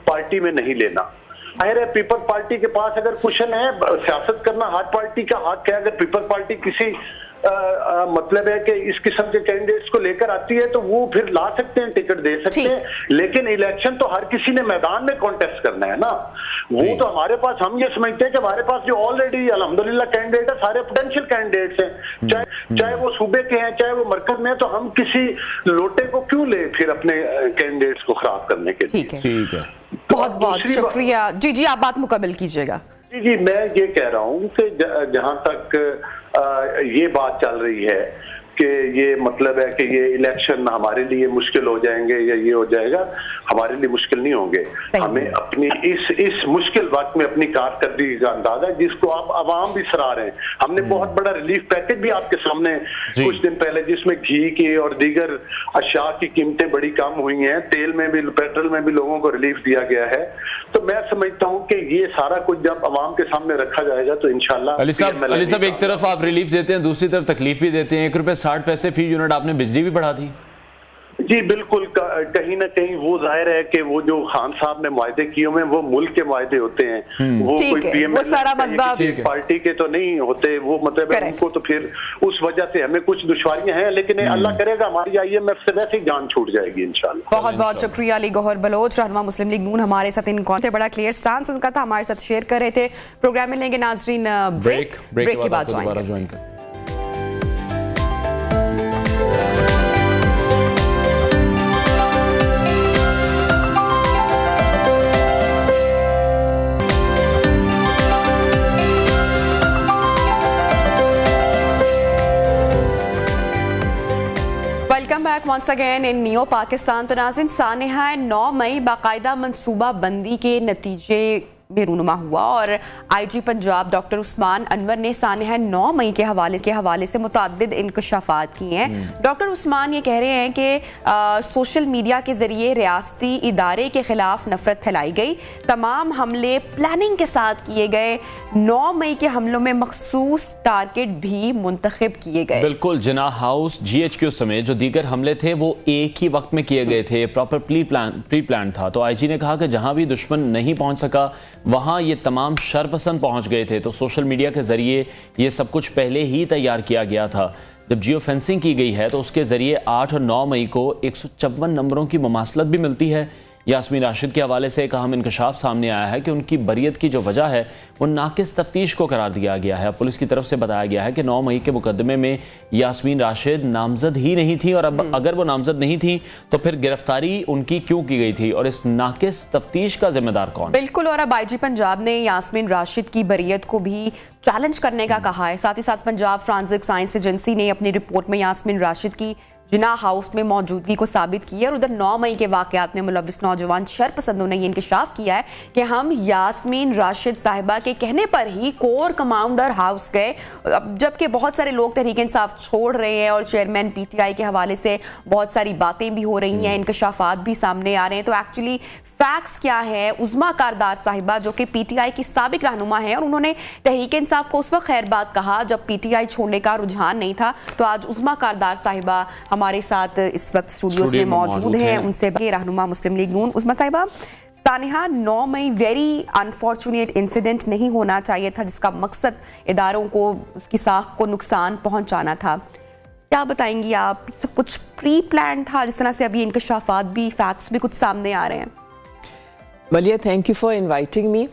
पार्टी में नहीं लेना। जाहिर है पीपल पार्टी के पास अगर कुशन है, सियासत करना हर पार्टी का हक है। अगर पीपल पार्टी किसी मतलब है कि इस किस्म के कैंडिडेट्स को लेकर आती है तो वो फिर ला सकते हैं, टिकट दे सकते हैं, लेकिन इलेक्शन तो हर किसी ने मैदान में कॉन्टेस्ट करना है ना। वो तो हमारे पास, हम ये समझते हैं कि हमारे पास जो ऑलरेडी अल्हम्दुलिल्लाह कैंडिडेट है, सारे पोटेंशियल कैंडिडेट्स हैं, चाहे वो सूबे के हैं चाहे वो मरकज में, तो हम किसी लोटे को क्यों ले फिर अपने कैंडिडेट्स को खराब करने के लिए। ठीक है, बहुत बहुत शुक्रिया। जी आप बात मुकम्मल कीजिएगा। जी, मैं ये कह रहा हूँ कि जहां तक ये बात चल रही है कि ये मतलब है कि ये इलेक्शन हमारे लिए मुश्किल हो जाएंगे या ये हो जाएगा, हमारे लिए मुश्किल नहीं होंगे। हमें अपनी इस मुश्किल वक्त में अपनी कारकर्दगी का अंदाजा है, जिसको आप आवाम भी सराह रहे हैं। हमने बहुत बड़ा रिलीफ पैकेज भी आपके सामने कुछ दिन पहले, जिसमें घी की और दीगर अशिया की कीमतें बड़ी कम हुई हैं, तेल में भी पेट्रोल में भी लोगों को रिलीफ दिया गया है। तो मैं समझता हूँ कि ये सारा कुछ जब आवाम के सामने रखा जाएगा तो इंशाल्लाह। अली साहब एक तरफ आप रिलीफ देते हैं, दूसरी तरफ तकलीफ भी देते हैं। 1 रुपए 60 पैसे फी यूनिट आपने बिजली भी बढ़ा दी। जी बिल्कुल, कहीं ना कहीं वो जाहिर है कि वो जो खान साहब ने मुआहदे किए हुए वो मुल्क के मुआहदे होते हैं, वो कोई पीएम पार्टी के तो नहीं होते, वो मतलब उनको तो फिर उस वजह से हमें कुछ दुश्वारियां हैं, लेकिन अल्लाह करेगा हमारी IMF से वैसे ही जान छूट जाएगी इंशाल्लाह। बहुत बहुत शुक्रिया अली गौहर बलोच, रहनुमा मुस्लिम लीग नून, हमारे साथ इन कौन थे, बड़ा क्लियर स्टांस उनका था, हमारे साथ शेयर कर रहे थे। प्रोग्राम में लेंगे नाजरीन ब्रेक के बाद ज्वाइन कर। Welcome back once again in neo Pakistan. तो नाज़रीन, सानिहा 9 मई बाकायदा मनसूबा बंदी के नतीजे में रूनुमा हुआ और IG पंजाब डॉक्टर उस्मान अनवर ने सानिहा 9 मई के हवाले से मुतअद्दिद इंकशाफात किए हैं। डॉक्टर उस्मान ये कह रहे हैं कि सोशल मीडिया के जरिए रियासती इदारे के खिलाफ नफरत फैलाई गई, तमाम हमले प्लानिंग के साथ किए गए, 9 मई के हमलों में मखसूस टारगेट भी मुंतखब किए गए। बिल्कुल, जिना हाउस, GHQ समेत जो दीगर हमले थे वो एक ही वक्त में किए गए थे, प्रॉपर प्री प्लान था। तो IG ने कहा कि जहां भी दुश्मन नहीं पहुंच सका वहां ये तमाम शरपसंद पहुंच गए थे, तो सोशल मीडिया के जरिए ये सब कुछ पहले ही तैयार किया गया था। जब जियो फेंसिंग की गई है तो उसके जरिए 8 और 9 मई को 154 नंबरों की मुमासलत भी मिलती है। यास्मीन राशिद के हवाले से एक अहम इंकशाफ सामने आया है कि उनकी बरियत की जो वजह है वो नाकिस तफ्तीश को करार दिया गया है। पुलिस की तरफ से बताया गया है कि 9 मई के मुकदमे में यास्मीन राशिद नामजद ही नहीं थी, और अब अगर वो नामजद नहीं थी तो फिर गिरफ्तारी उनकी क्यों की गई थी और इस नाकिस तफ्तीश का जिम्मेदार कौन? बिल्कुल, और अब IG पंजाब ने यास्मीन राशिद की बरियत को भी चैलेंज करने का कहा है। साथ ही साथ पंजाब फॉरेंसिक साइंस एजेंसी ने अपनी रिपोर्ट में यास्मीन राशिद की जिना हाउस में मौजूदगी को साबित किया और उधर 9 मई के वाकयात में मुलविस नौजवान शरपसंदों ने ये इंकशाफ किया है कि हम यास्मीन राशिद साहिबा के कहने पर ही कोर कमांडर हाउस गए, जबकि बहुत सारे लोग तहरीक इंसाफ छोड़ रहे हैं और चेयरमैन PTI के हवाले से बहुत सारी बातें भी हो रही हैं, इंकशाफात भी सामने आ रहे हैं। तो एक्चुअली फैक्ट्स क्या है? उज़मा कारदार साहिबा जो कि PTI की साबिक रहनुमा है और उन्होंने तहरीक इंसाफ को उस वक्त खैर बात कहा जब PTI छोड़ने का रुझान नहीं था। तो आज उज़मा कारदार साहिबा हमारे साथ इस वक्त स्टूडियोज में मौजूद हैं, उनसे रहनुमा मुस्लिम लीग नून। उज़मा साहिबा, सानिहा 9 मई वेरी अनफॉर्चुनेट इंसिडेंट नहीं होना चाहिए था, जिसका मकसद इदारों को, उसकी साख को नुकसान पहुंचाना था। क्या बताएंगी आप? सब कुछ प्री प्लान था जिस तरह से अभी इंकशाफात भी, फैक्ट्स भी कुछ सामने आ रहे हैं? मलिया, thank you for inviting me.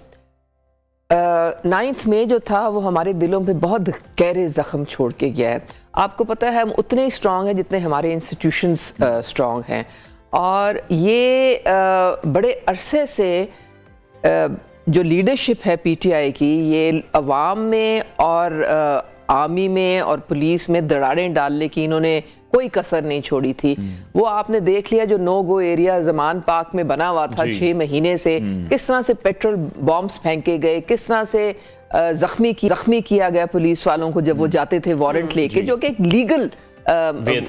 9 मई जो था वो हमारे दिलों पे बहुत गहरे जख्म छोड़ के गया है। आपको पता है हम उतने ही स्ट्रांग हैं जितने हमारे इंस्टीट्यूशंस स्ट्रांग हैं, और ये बड़े अरसे से जो लीडरशिप है PTI की, ये अवाम में और आर्मी में और पुलिस में दरारें डालने की इन्होंने कोई कसर नहीं छोड़ी थी। वो आपने देख लिया जो no go area Zaman park में बना हुआ था 6 महीने से, किस तरह से पेट्रोल बॉम्ब्स फेंके गए, किस तरह से जख्मी किया गया पुलिस वालों को जब वो जाते थे वारंट लेके, जो कि एक लीगल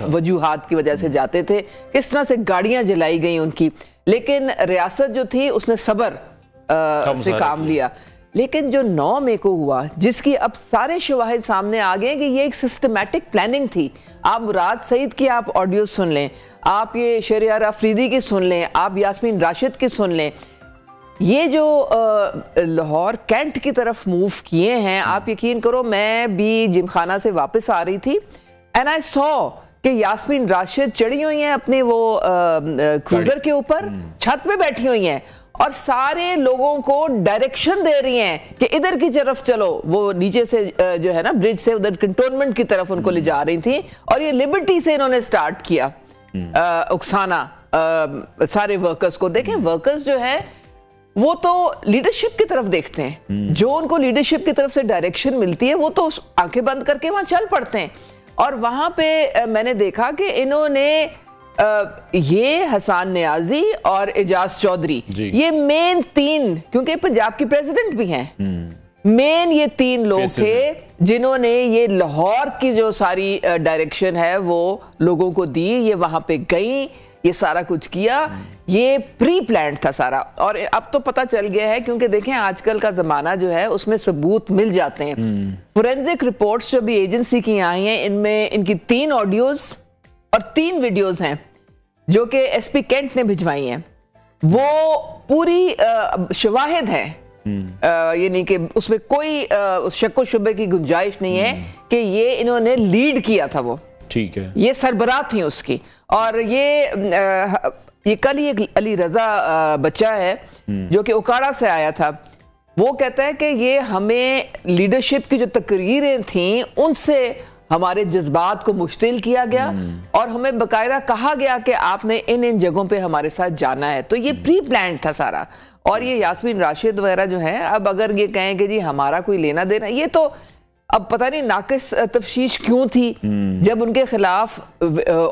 वजूहात की वजह से जाते थे, किस तरह से गाड़ियां जलाई गई उनकी। लेकिन रियासत जो थी उसने सब्र से काम लिया। लेकिन जो 9 मई को हुआ, जिसकी अब सारे शवाहिद सामने आ गए कि ये एक सिस्टमैटिक प्लानिंग थी। आप मुराद सईद की आप ऑडियो सुन लें, आप ये शहरयार अफरीदी की सुन लें, आप यास्मीन राशिद की सुन लें, ये जो लाहौर कैंट की तरफ मूव किए हैं, आप यकीन करो मैं भी जिमखाना से वापस आ रही थी एंड आई सॉ कि यास्मीन राशिद चढ़ी हुई हैं अपने वो क्रूजर के ऊपर, छत पे बैठी हुई हैं और सारे लोगों को डायरेक्शन दे रही हैं कि इधर की तरफ चलो। वो नीचे से जो है ना ब्रिज से उधर कंटोनमेंट की तरफ उनको ले जा रही थी, और ये लिबर्टी से इन्होंने स्टार्ट किया उकसाना सारे वर्कर्स को। देखें, वर्कर्स जो है वो तो लीडरशिप की तरफ देखते हैं, जो उनको लीडरशिप की तरफ से डायरेक्शन मिलती है वो तो आंखें बंद करके वहां चल पड़ते हैं। और वहां पे मैंने देखा कि इन्होंने ये हसन नियाजी और एजाज चौधरी, ये मेन 3, क्योंकि पंजाब की प्रेसिडेंट भी हैं, मेन ये 3 लोग थे जिन्होंने ये लाहौर की जो सारी डायरेक्शन है वो लोगों को दी। ये वहां पे गई, ये सारा कुछ किया, ये प्री प्लान था सारा। और अब तो पता चल गया है, क्योंकि देखें आजकल का जमाना जो है उसमें सबूत मिल जाते हैं। फोरेंसिक रिपोर्ट्स जो भी एजेंसी की आई हैं, इनमें इनकी 3 ऑडियोज और 3 वीडियोस हैं जो कि एसपी कैंट ने भिजवाई हैं, वो पूरी शवाहिद है, यानी कि उसमें कोई शक शुबे की गुंजाइश नहीं है कि ये इन्होंने लीड किया था, वो ठीक है, ये सरबराह थी उसकी। और ये कल ही एक अली रजा बच्चा है जो कि उकाड़ा से आया था, वो कहता है कि ये हमें लीडरशिप की जो तकरीरें थी उनसे हमारे जज्बात को मुश्तिल किया गया और हमें बकायदा कहा गया कि आपने इन इन जगहों पे हमारे साथ जाना है। तो ये प्री प्लान था सारा। और ये यास्मीन राशिद वगैरह जो है, अब अगर ये कहें कि जी हमारा कोई लेना देना, ये तो अब पता नहीं नाकिस तफ्शीश क्यों थी जब उनके खिलाफ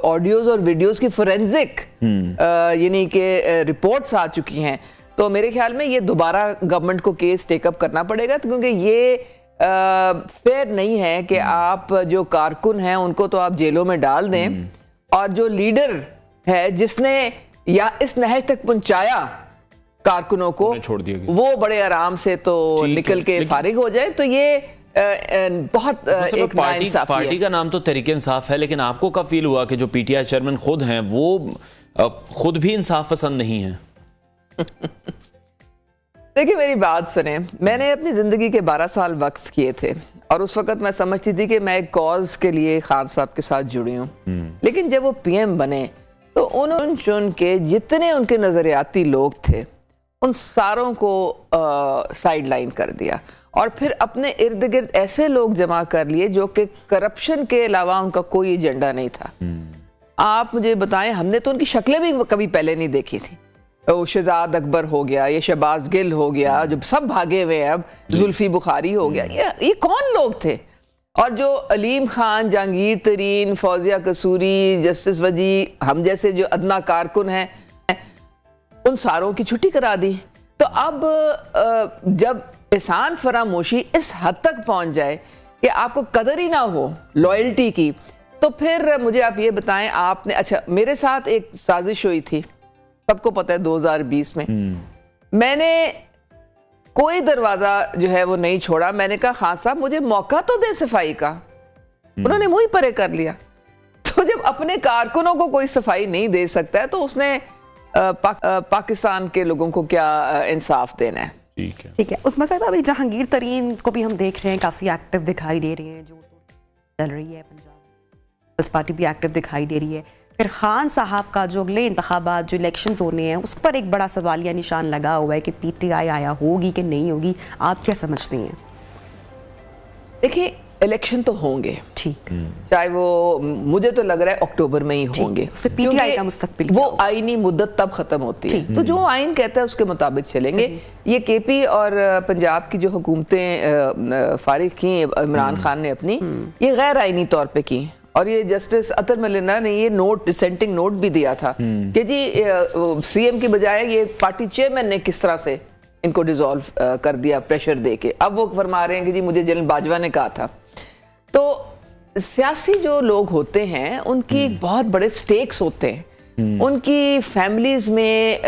ऑडियोज और वीडियोस की फोरेंसिक यानी कि रिपोर्ट्स आ चुकी हैं। तो मेरे ख्याल में ये दोबारा गवर्नमेंट को केस टेकअप करना पड़ेगा, क्योंकि ये फेयर नहीं है कि आप जो कारकुन हैं उनको तो आप जेलों में डाल दें और जो लीडर है जिसने या इस नहज तक पहुंचाया कारकुनों को छोड़ दिया गया, वो बड़े आराम से तो निकल के फारिग हो जाए। तो ये बहुत एक पार्टी का नाम तो तहरीक इंसाफ है, लेकिन आपको कब फील हुआ कि जो पीटीआई चेयरमैन खुद हैं वो खुद भी इंसाफ पसंद नहीं है? देखिए मेरी बात सुने, मैंने अपनी जिंदगी के 12 साल वक्फ किए थे और उस वक्त मैं समझती थी कि मैं एक कॉज के लिए खान साहब के साथ जुड़ी हूँ। लेकिन जब वो पीएम बने तो उन्होंने चुन के जितने उनके नजरियाती लोग थे उन सारों को साइड लाइन कर दिया और फिर अपने इर्द गिर्द ऐसे लोग जमा कर लिए जो कि करप्शन के अलावा उनका कोई एजेंडा नहीं था। आप मुझे बताएं, हमने तो उनकी शक्लें भी कभी पहले नहीं देखी थी। शहजाद अकबर हो गया, ये शहबाज गिल हो गया, जो सब भागे हुए हैं, अब जुल्फी बुखारी हो गया, ये कौन लोग थे? और जो अलीम खान, जहांगीर तरीन, फौजिया कसूरी, जस्टिस वजी, हम जैसे जो अदना कारकुन हैं, उन सारों की छुट्टी करा दी। तो अब जब एहसान फरामोशी इस हद तक पहुंच जाए कि आपको कदर ही ना हो लॉयल्टी की, तो फिर मुझे आप ये बताएं, आपने अच्छा मेरे साथ एक साजिश हुई थी, सबको पता है 2020 में मैंने कोई दरवाजा जो है वो नहीं छोड़ा। मैंने कहा खान साहब मुझे मौका तो दे सफाई का, उन्होंने मुंह ही परे कर लिया। तो जब अपने कारकुनों को कोई सफाई नहीं दे सकता है तो उसने पाकिस्तान के लोगों को क्या इंसाफ देना है? ठीक है उस्मा साहब, अभी जहांगीर तरीन को भी हम देख रहे हैं काफी एक्टिव दिखाई दे रही है, जो चल रही है पंजाब पार्टी भी एक्टिव दिखाई दे रही है। फिर खान साहब का जो अगले इंतखाबात जो इलेक्शंस होने हैं उस पर एक बड़ा सवालिया निशान लगा हुआ है कि पीटीआई आया होगी कि नहीं होगी, आप क्या समझते हैं? देखिए इलेक्शन तो होंगे, ठीक, चाहे वो मुझे तो लग रहा है अक्टूबर में ही होंगे। पीटीआई का मुस्तकबिल वो आईनी मुद्दत तब खत्म होती है, तो जो आइन कहता है उसके मुताबिक चलेंगे। ये केपी और पंजाब की जो हुकूमतें फारिग की इमरान खान ने अपनी, ये गैर आईनी तौर पे की। और ये जस्टिस अतर मलिना ने ये नोट, डिसेंटिंग नोट भी दिया था कि जी सीएम की बजाय ये पार्टी चेयरमैन ने किस तरह से इनको डिसॉल्व कर दिया प्रेशर दे के। अब वो फरमा रहे हैं कि जी मुझे जनरल बाजवा ने कहा था। तो सियासी जो लोग होते हैं उनकी बहुत बड़े स्टेक्स होते हैं, उनकी फैमिलीज में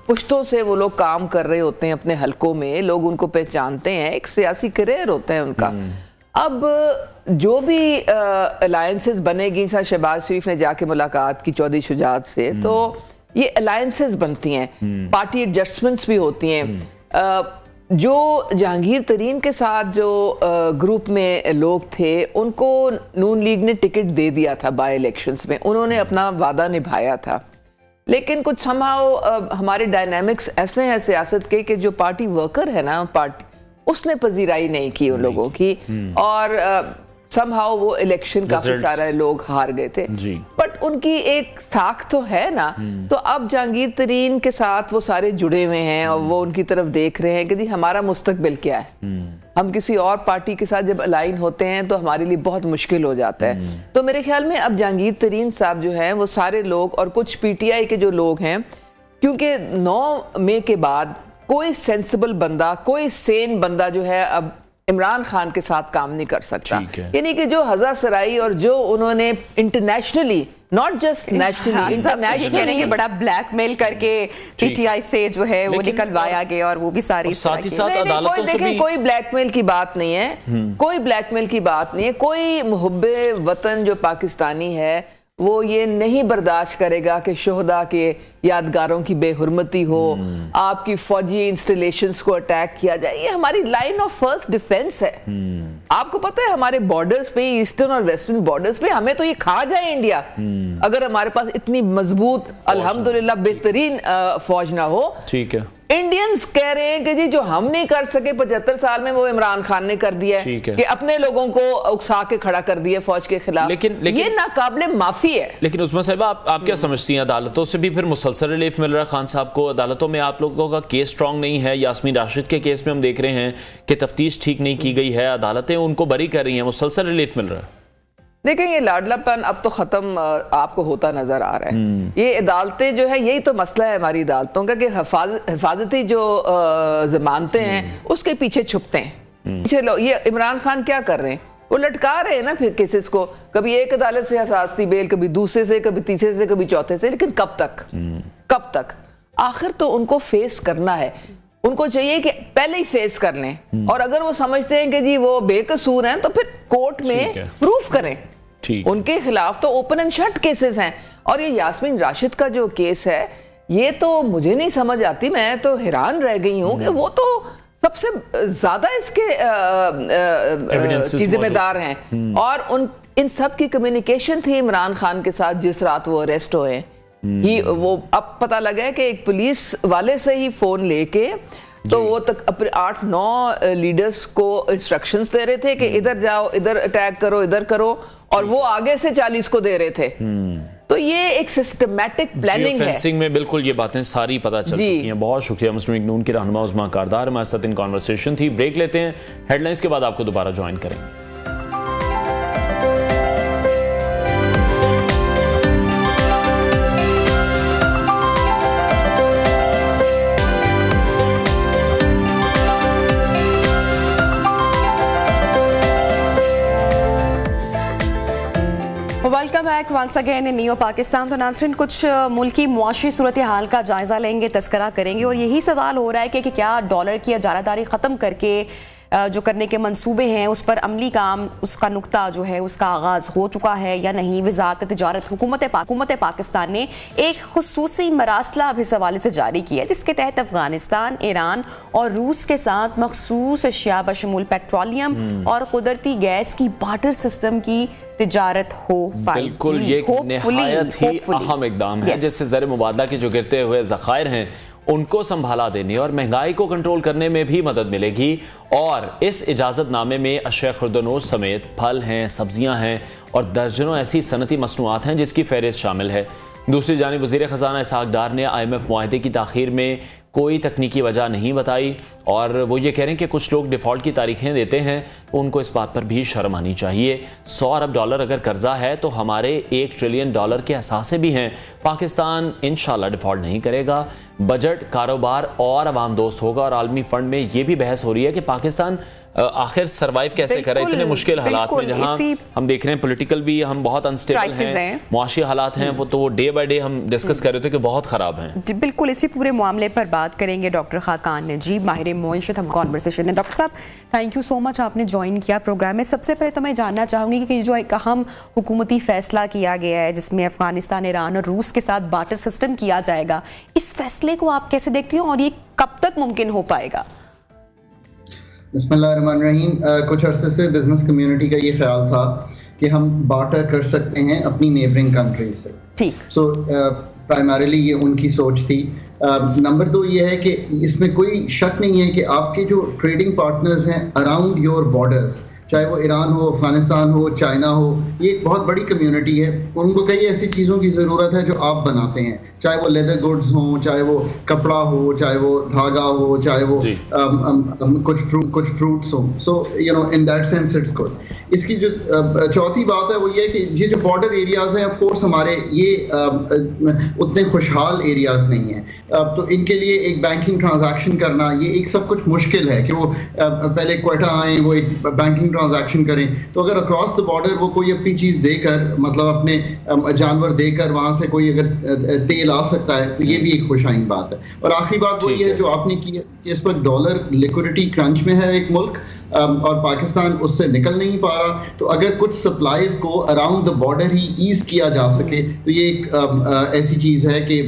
पुश्तों से वो लोग काम कर रहे होते हैं, अपने हलकों में लोग उनको पहचानते हैं, एक सियासी करियर होता है उनका। अब जो भी अलायंसेस बनेगी, शहबाज शरीफ ने जाके मुलाकात की चौधरी शुजात से, तो ये अलायंसेस बनती हैं, पार्टी एडजस्टमेंट्स भी होती हैं। जो जहांगीर तरीन के साथ जो ग्रुप में लोग थे उनको नून लीग ने टिकट दे दिया था बाय इलेक्शंस में, उन्होंने अपना वादा निभाया था। लेकिन कुछ समहाउ हमारे डायनामिक्स ऐसे हैं सियासत के कि जो पार्टी वर्कर है ना, पार्टी उसने पजीराई नहीं की उन लोगों की, और समहाउ वो इलेक्शन काफी सारे लोग हार गए थे। बट उनकी एक साख तो है ना। तो अब जहांगीर तरीन के साथ वो सारे जुड़े हुए हैं और वो उनकी तरफ देख रहे हैं कि जी हमारा मुस्तकबिल क्या है। हम किसी और पार्टी के साथ जब अलाइन होते हैं तो हमारे लिए बहुत मुश्किल हो जाता है। तो मेरे ख्याल में अब जहांगीर तरीन साहब जो है वो सारे लोग और कुछ पीटीआई के जो लोग हैं, क्योंकि 9 मई के बाद कोई सेंसिबल बंदा, कोई सेन बंदा जो है अब इमरान खान के साथ काम नहीं कर सकता। यानी कि जो हज़ा सराई और जो उन्होंने internationally, not just nationally, internationally बड़ा ब्लैकमेल करके पीटीआई से जो है वो निकलवाया गया, और वो भी सारी साथ ही साथ अदालतों से भी कोई ब्लैकमेल की बात नहीं है, कोई ब्लैकमेल की बात नहीं है। कोई मुहब्बे वतन जो पाकिस्तानी है वो ये नहीं बर्दाश्त करेगा कि शोहदा के यादगारों की बेहुरमती हो, आपकी फौजी इंस्टॉलेशंस को अटैक किया जाए। ये हमारी लाइन ऑफ फर्स्ट डिफेंस है। आपको पता है हमारे बॉर्डर्स पे, ईस्टर्न और वेस्टर्न बॉर्डर्स पे, हमें तो ये खा जाए इंडिया अगर हमारे पास इतनी मजबूत अल्हम्दुलिल्लाह बेहतरीन फौज ना हो। ठीक है, इंडियंस कह रहे हैं कि जी जो हम नहीं कर सके 75 साल में वो इमरान खान ने कर दिया है कि अपने लोगों को उकसा के खड़ा कर दिया फौज के खिलाफ। लेकिन ये नाकाबिले माफी है। लेकिन उस्मा साहिबा, आप क्या समझती हैं, अदालतों से भी फिर मुसलसल रिलीफ मिल रहा है खान साहब को? अदालतों में आप लोगों का केस स्ट्रांग नहीं है। यास्मीन राशिद के केस में हम देख रहे हैं कि तफ्तीश ठीक नहीं की गई है, अदालतें उनको बरी कर रही हैं, मुसलसल रिलीफ मिल रहा है। देखें, ये लाडलापन अब तो खत्म आपको होता नजर आ रहा है। ये अदालतें जो है, यही तो मसला है हमारी अदालतों का कि हिफाजती जो जमानतें हैं उसके पीछे छुपते हैं। चलो, ये इमरान खान क्या कर रहे हैं, वो लटका रहे हैं ना फिर केसेस को, कभी एक अदालत से हिफाजती बेल, कभी दूसरे से, कभी तीसरे से, कभी चौथे से। लेकिन कब तक? आखिर तो उनको फेस करना है। उनको चाहिए कि पहले ही फेस कर लें, और अगर वो समझते हैं कि जी वो बेकसूर हैं तो फिर कोर्ट में प्रूफ करें। उनके खिलाफ तो ओपन एंड शट केसेस हैं। और ये यास्मीन राशिद का जो केस है, ये तो मुझे नहीं समझ आती। मैं तो हैरान रह गई हूं कि वो तो सबसे ज्यादा इसके जिम्मेदार हैं। और इन सब की कम्युनिकेशन थी इमरान खान के साथ जिस रात वो अरेस्ट हुए। वो अब पता लगा है कि एक पुलिस वाले से ही फोन लेके तो वो तक अपने 8-9 लीडर्स को इंस्ट्रक्शंस दे रहे थे कि इधर जाओ, इधर अटैक करो, इधर करो, और वो आगे से 40 को दे रहे थे। तो ये एक सिस्टमैटिक प्लानिंग है। फेंसिंग में बिल्कुल ये बातें सारी पता चल चुकी हैं। बहुत शुक्रिया मुस्लिम लीग नून की रहनुमा उस्मा कारदार, हमारे साथ इन कॉन्वर्सेशन थी। ब्रेक लेते हैं, हेडलाइंस के बाद आपको दोबारा ज्वाइन करेंगे। Welcome back once again in new Pakistan. तो नाज़रीन, कुछ मुल्की मुआशी सूरत हाल का जायजा लेंगे, तस्करा करेंगे, और यही सवाल हो रहा है कि क्या डॉलर की इजारादारी ख़त्म करके जो करने के मंसूबे हैं उस पर अमली काम, उसका नुक्ता जो है उसका आगाज़ हो चुका है या नहीं। वज़ारत तिजारत हुकूमत पाकिस्तान ने एक खुसूसी मरासला अब इस हवाले से जारी किया है, जिसके तहत अफगानिस्तान, ईरान और रूस के साथ मखसूस अशिया बशमूल पेट्रोलियम और कुदरती गैस की बार्टर सिस्टम की तिजारत हो पाएगी। बिल्कुल, ये निहायत ही अहम इकदाम है जिससे ज़र मुबादला के जो गिरते हुए ज़खायर हैं उनको संभाला देने और महंगाई को कंट्रोल करने में भी मदद मिलेगी। और इस इजाज़तनामे में अशिया खुर्दनोश समेत फल हैं, सब्जियां हैं और दर्जनों ऐसी सनती मसनूआत हैं जिसकी फहरिस्त शामिल है। दूसरी जानिब वज़ीर ख़ज़ाना इसहाक़ डार ने IMF मुआहदे की ताख़ीर में कोई तकनीकी वजह नहीं बताई, और वो ये कह रहे हैं कि कुछ लोग डिफ़ॉल्ट की तारीखें देते हैं तो उनको इस बात पर भी शर्म आनी चाहिए। 100 अरब डॉलर अगर कर्जा है तो हमारे $1 ट्रिलियन के असासे भी हैं। पाकिस्तान इंशाल्लाह डिफ़ॉल्ट नहीं करेगा, बजट, कारोबार और अवाम दोस्त होगा। और आलमी फ़ंड में ये भी बहस हो रही है कि पाकिस्तान आखिर सरवाइव कैसे करे इतने मुश्किल हालात में, जहां हम देख रहे हैं पॉलिटिकल भी हम बहुत अनस्टेबल हैं, मुआशी हालात हैं, वो तो डे बाय डे हम डिस्कस कर रहे थे कि बहुत ख़राब हैं। बिल्कुल, इसी पूरे मामले पर बात करेंगे डॉक्टर खाकान नजीब, माहिर मुआशरत, हम कॉन्वर्सेशन है। डॉक्टर साहब, थैंक यू सो मच, आपने ज्वाइन किया प्रोग्राम में। सबसे पहले तो मैं जानना चाहूँगी कि जो एक अहम हुकूमती फैसला किया गया है जिसमें अफगानिस्तान, ईरान और रूस के साथ बार्टर सिस्टम किया जाएगा, इस फैसले को आप कैसे देखती हो और ये कब तक मुमकिन हो पाएगा? बिस्मिल्लाहिर्रहमानिर्रहीम। कुछ अरसे से बिजनेस कम्युनिटी का ये ख्याल था कि हम बार्टर कर सकते हैं अपनी नेबरिंग कंट्रीज से। ठीक। सो प्राइमरीली ये उनकी सोच थी। नंबर 2 ये है कि इसमें कोई शक नहीं है कि आपके जो ट्रेडिंग पार्टनर्स हैं अराउंड योर बॉर्डर्स, चाहे वो ईरान हो, अफगानिस्तान हो, चाइना हो, ये एक बहुत बड़ी कम्युनिटी है। उनको कई ऐसी चीज़ों की ज़रूरत है जो आप बनाते हैं, चाहे वो लेदर गुड्स हों, चाहे वो कपड़ा हो, चाहे वो धागा हो, चाहे वो कुछ फ्रूट्स हों। So you know in that sense it's good. इसकी जो चौथी बात है वो ये है कि ये जो बॉर्डर एरियाज़ हैं ऑफ कोर्स हमारे ये उतने खुशहाल एरियाज़ नहीं हैं। तो इनके लिए एक बैंकिंग ट्रांजैक्शन करना ये एक सब कुछ मुश्किल है कि वो पहले क्वेटा आए, वो एक बैंकिंग ट्रांजैक्शन करें। तो अगर अक्रॉस द बॉर्डर वो कोई अपनी चीज़ देकर, मतलब अपने जानवर देकर वहाँ से कोई अगर तेल आ सकता है तो ये भी एक खुशाइन बात है। और आखिरी बात वो ये है जो आपने की है कि इस वक्त डॉलर लिक्विडिटी क्रंच में है एक मुल्क, और पाकिस्तान उससे निकल नहीं पा रहा। तो अगर कुछ सप्लाईज को अराउंड द बॉर्डर ही ईज किया जा सके तो ये एक ऐसी चीज़ है कि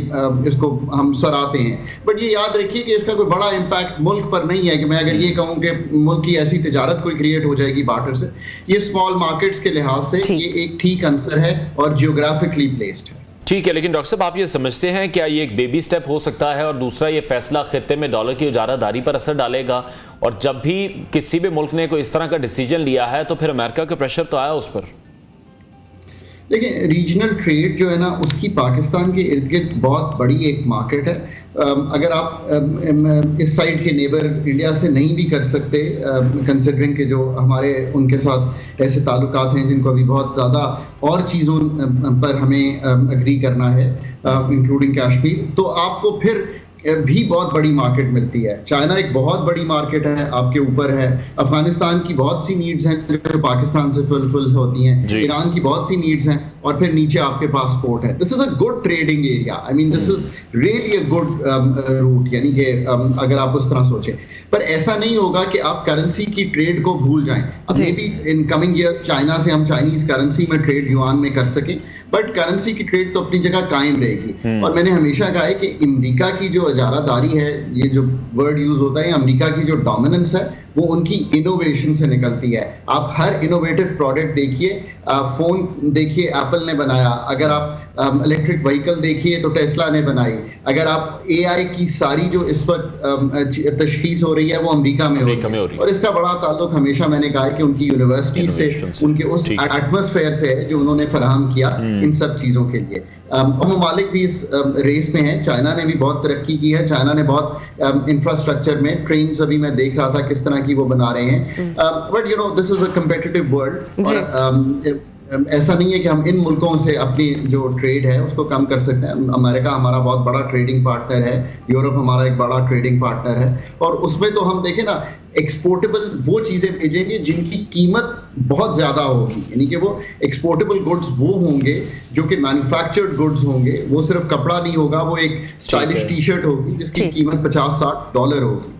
इसको हम सराहते हैं। बट ये याद रखिए कि इसका कोई बड़ा इम्पैक्ट मुल्क पर नहीं है कि मैं अगर ये कहूँ कि मुल्क की ऐसी तिजारत कोई क्रिएट हो जाएगी बार्टर से। ये स्मॉल मार्केट्स के लिहाज से ये एक ठीक आंसर है और जियोग्राफिकली प्लेस्ड है। ठीक है, लेकिन डॉक्टर साहब आप ये समझते हैं क्या ये एक बेबी स्टेप हो सकता है, और दूसरा ये फैसला खित्ते में डॉलर की उजारादारी पर असर डालेगा? और जब भी किसी भी मुल्क ने कोई इस तरह का डिसीजन लिया है तो फिर अमेरिका का प्रेशर तो आया उस पर। देखिए, रीजनल ट्रेड जो है ना उसकी पाकिस्तान के इर्द गिर्द बहुत बड़ी एक मार्केट है। अगर आप इस साइड के नेबर इंडिया से नहीं भी कर सकते, कंसिडरिंग के जो हमारे उनके साथ ऐसे ताल्लुकात हैं जिनको अभी बहुत ज़्यादा और चीज़ों पर हमें अग्री करना है, इंक्लूडिंग कश्मीर, तो आपको फिर भी बहुत बड़ी मार्केट मिलती है। चाइना एक बहुत बड़ी मार्केट है, आपके ऊपर है। अफगानिस्तान की बहुत सी नीड्स हैं जो पाकिस्तान से फुलफिल होती हैं, ईरान की बहुत सी नीड्स हैं, और फिर नीचे आपके पास पोर्ट है। This is a good trading area. I mean this is really a good route, यानी कि अगर आप उस तरह सोचें। पर ऐसा नहीं होगा कि आप करेंसी की ट्रेड को भूल जाएं। अब may be in coming years China से हम चाइनीज करेंसी में ट्रेड युआन में कर सकें, बट करेंसी की ट्रेड तो अपनी जगह कायम रहेगी। और मैंने हमेशा कहा है कि अमेरिका की जो इजारादारी है, ये जो वर्ड यूज होता है, अमेरिका की जो डोमिनेंस है वो उनकी इनोवेशन से निकलती है। आप हर इनोवेटिव प्रोडक्ट देखिए, फोन देखिए एप्पल ने बनाया, अगर आप इलेक्ट्रिक व्हीकल देखिए तो टेस्ला ने बनाई, अगर आप एआई की सारी जो इस वक्त तशखीस हो रही है वो अमेरिका में हो रही है। और इसका बड़ा ताल्लुक हमेशा मैंने कहा है कि उनकी यूनिवर्सिटी से, उनके उस एटमॉस्फेयर से है जो उन्होंने फराहम किया इन सब चीज़ों के लिए। और ममालिक भी इस रेस में है। चाइना ने भी बहुत तरक्की की है, चाइना ने बहुत इंफ्रास्ट्रक्चर में ट्रेन अभी मैं देख रहा था किस तरह की वो बना रहे हैं। But you know this is a competitive world, और ऐसा नहीं है कि हम इन मुल्कों से अपनी जो ट्रेड है उसको कम कर सकते हैं। अमेरिका हमारा बहुत बड़ा ट्रेडिंग पार्टनर है, यूरोप हमारा एक बड़ा ट्रेडिंग पार्टनर है, और उसमें तो हम देखें ना एक्सपोर्टेबल वो चीज़ें भेजेंगे जिनकी कीमत बहुत ज़्यादा होगी, यानी कि वो एक्सपोर्टेबल गुड्स वो होंगे जो कि मैन्युफैक्चर्ड गुड्स होंगे। वो सिर्फ कपड़ा नहीं होगा, वो एक स्टाइलिश टी शर्ट होगी जिसकी कीमत $50-60 होगी।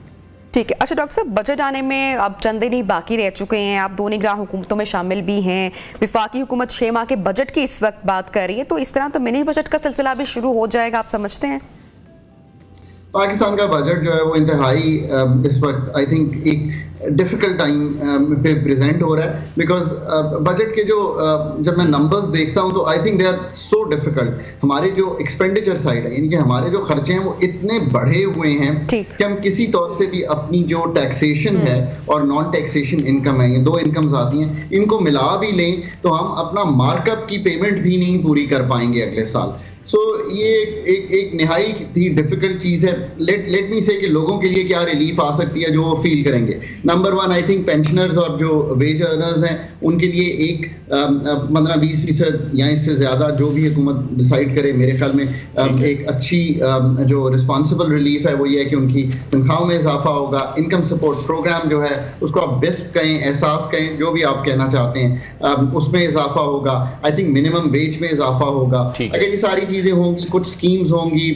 ठीक है। अच्छा डॉक्टर साहब, बजट आने में अब चंद दिन ही बाकी रह चुके हैं, आप दो निगरान हुकूमतों में शामिल भी हैं, विफाकी हुकूमत 6 माह के बजट की इस वक्त बात कर रही है, तो इस तरह तो मिनी बजट का सिलसिला भी शुरू हो जाएगा, आप समझते हैं? पाकिस्तान का बजट जो है वो इंतहाई इस वक्त आई थिंक एक डिफिकल्ट टाइम पे प्रेजेंट हो रहा है, बिकॉज बजट के जो जब मैं नंबर्स देखता हूं तो I think they are so difficult. हमारे जो एक्सपेंडिचर साइड है, यानी कि हमारे जो खर्चे हैं वो इतने बढ़े हुए हैं कि हम किसी तौर से भी अपनी जो टैक्सेशन है और नॉन टैक्सेशन इनकम है, ये दो इनकम्स आती हैं, इनको मिला भी लें तो हम अपना मार्कअप की पेमेंट भी नहीं पूरी कर पाएंगे अगले साल। सो ये एक निहाई ही डिफिकल्ट चीज़ है। लेट मी से कि लोगों के लिए क्या रिलीफ आ सकती है जो वो फील करेंगे। नंबर 1 आई थिंक पेंशनर्स और जो वेज अर्नर्स हैं उनके लिए एक 15-20% या इससे ज़्यादा जो भी हुकूमत डिसाइड करे, मेरे ख्याल में एक अच्छी जो रिस्पॉन्सिबल रिलीफ है वो ये है कि उनकी तनख्वाहों में इजाफा होगा। इनकम सपोर्ट प्रोग्राम जो है उसको आप बेस्ट कहें, एहसास कहें, जो भी आप कहना चाहते हैं, उसमें इजाफा होगा। आई थिंक मिनिमम वेज में इजाफा होगा। अगर ये सारी चीजें होंगी, कुछ स्कीम्स होंगी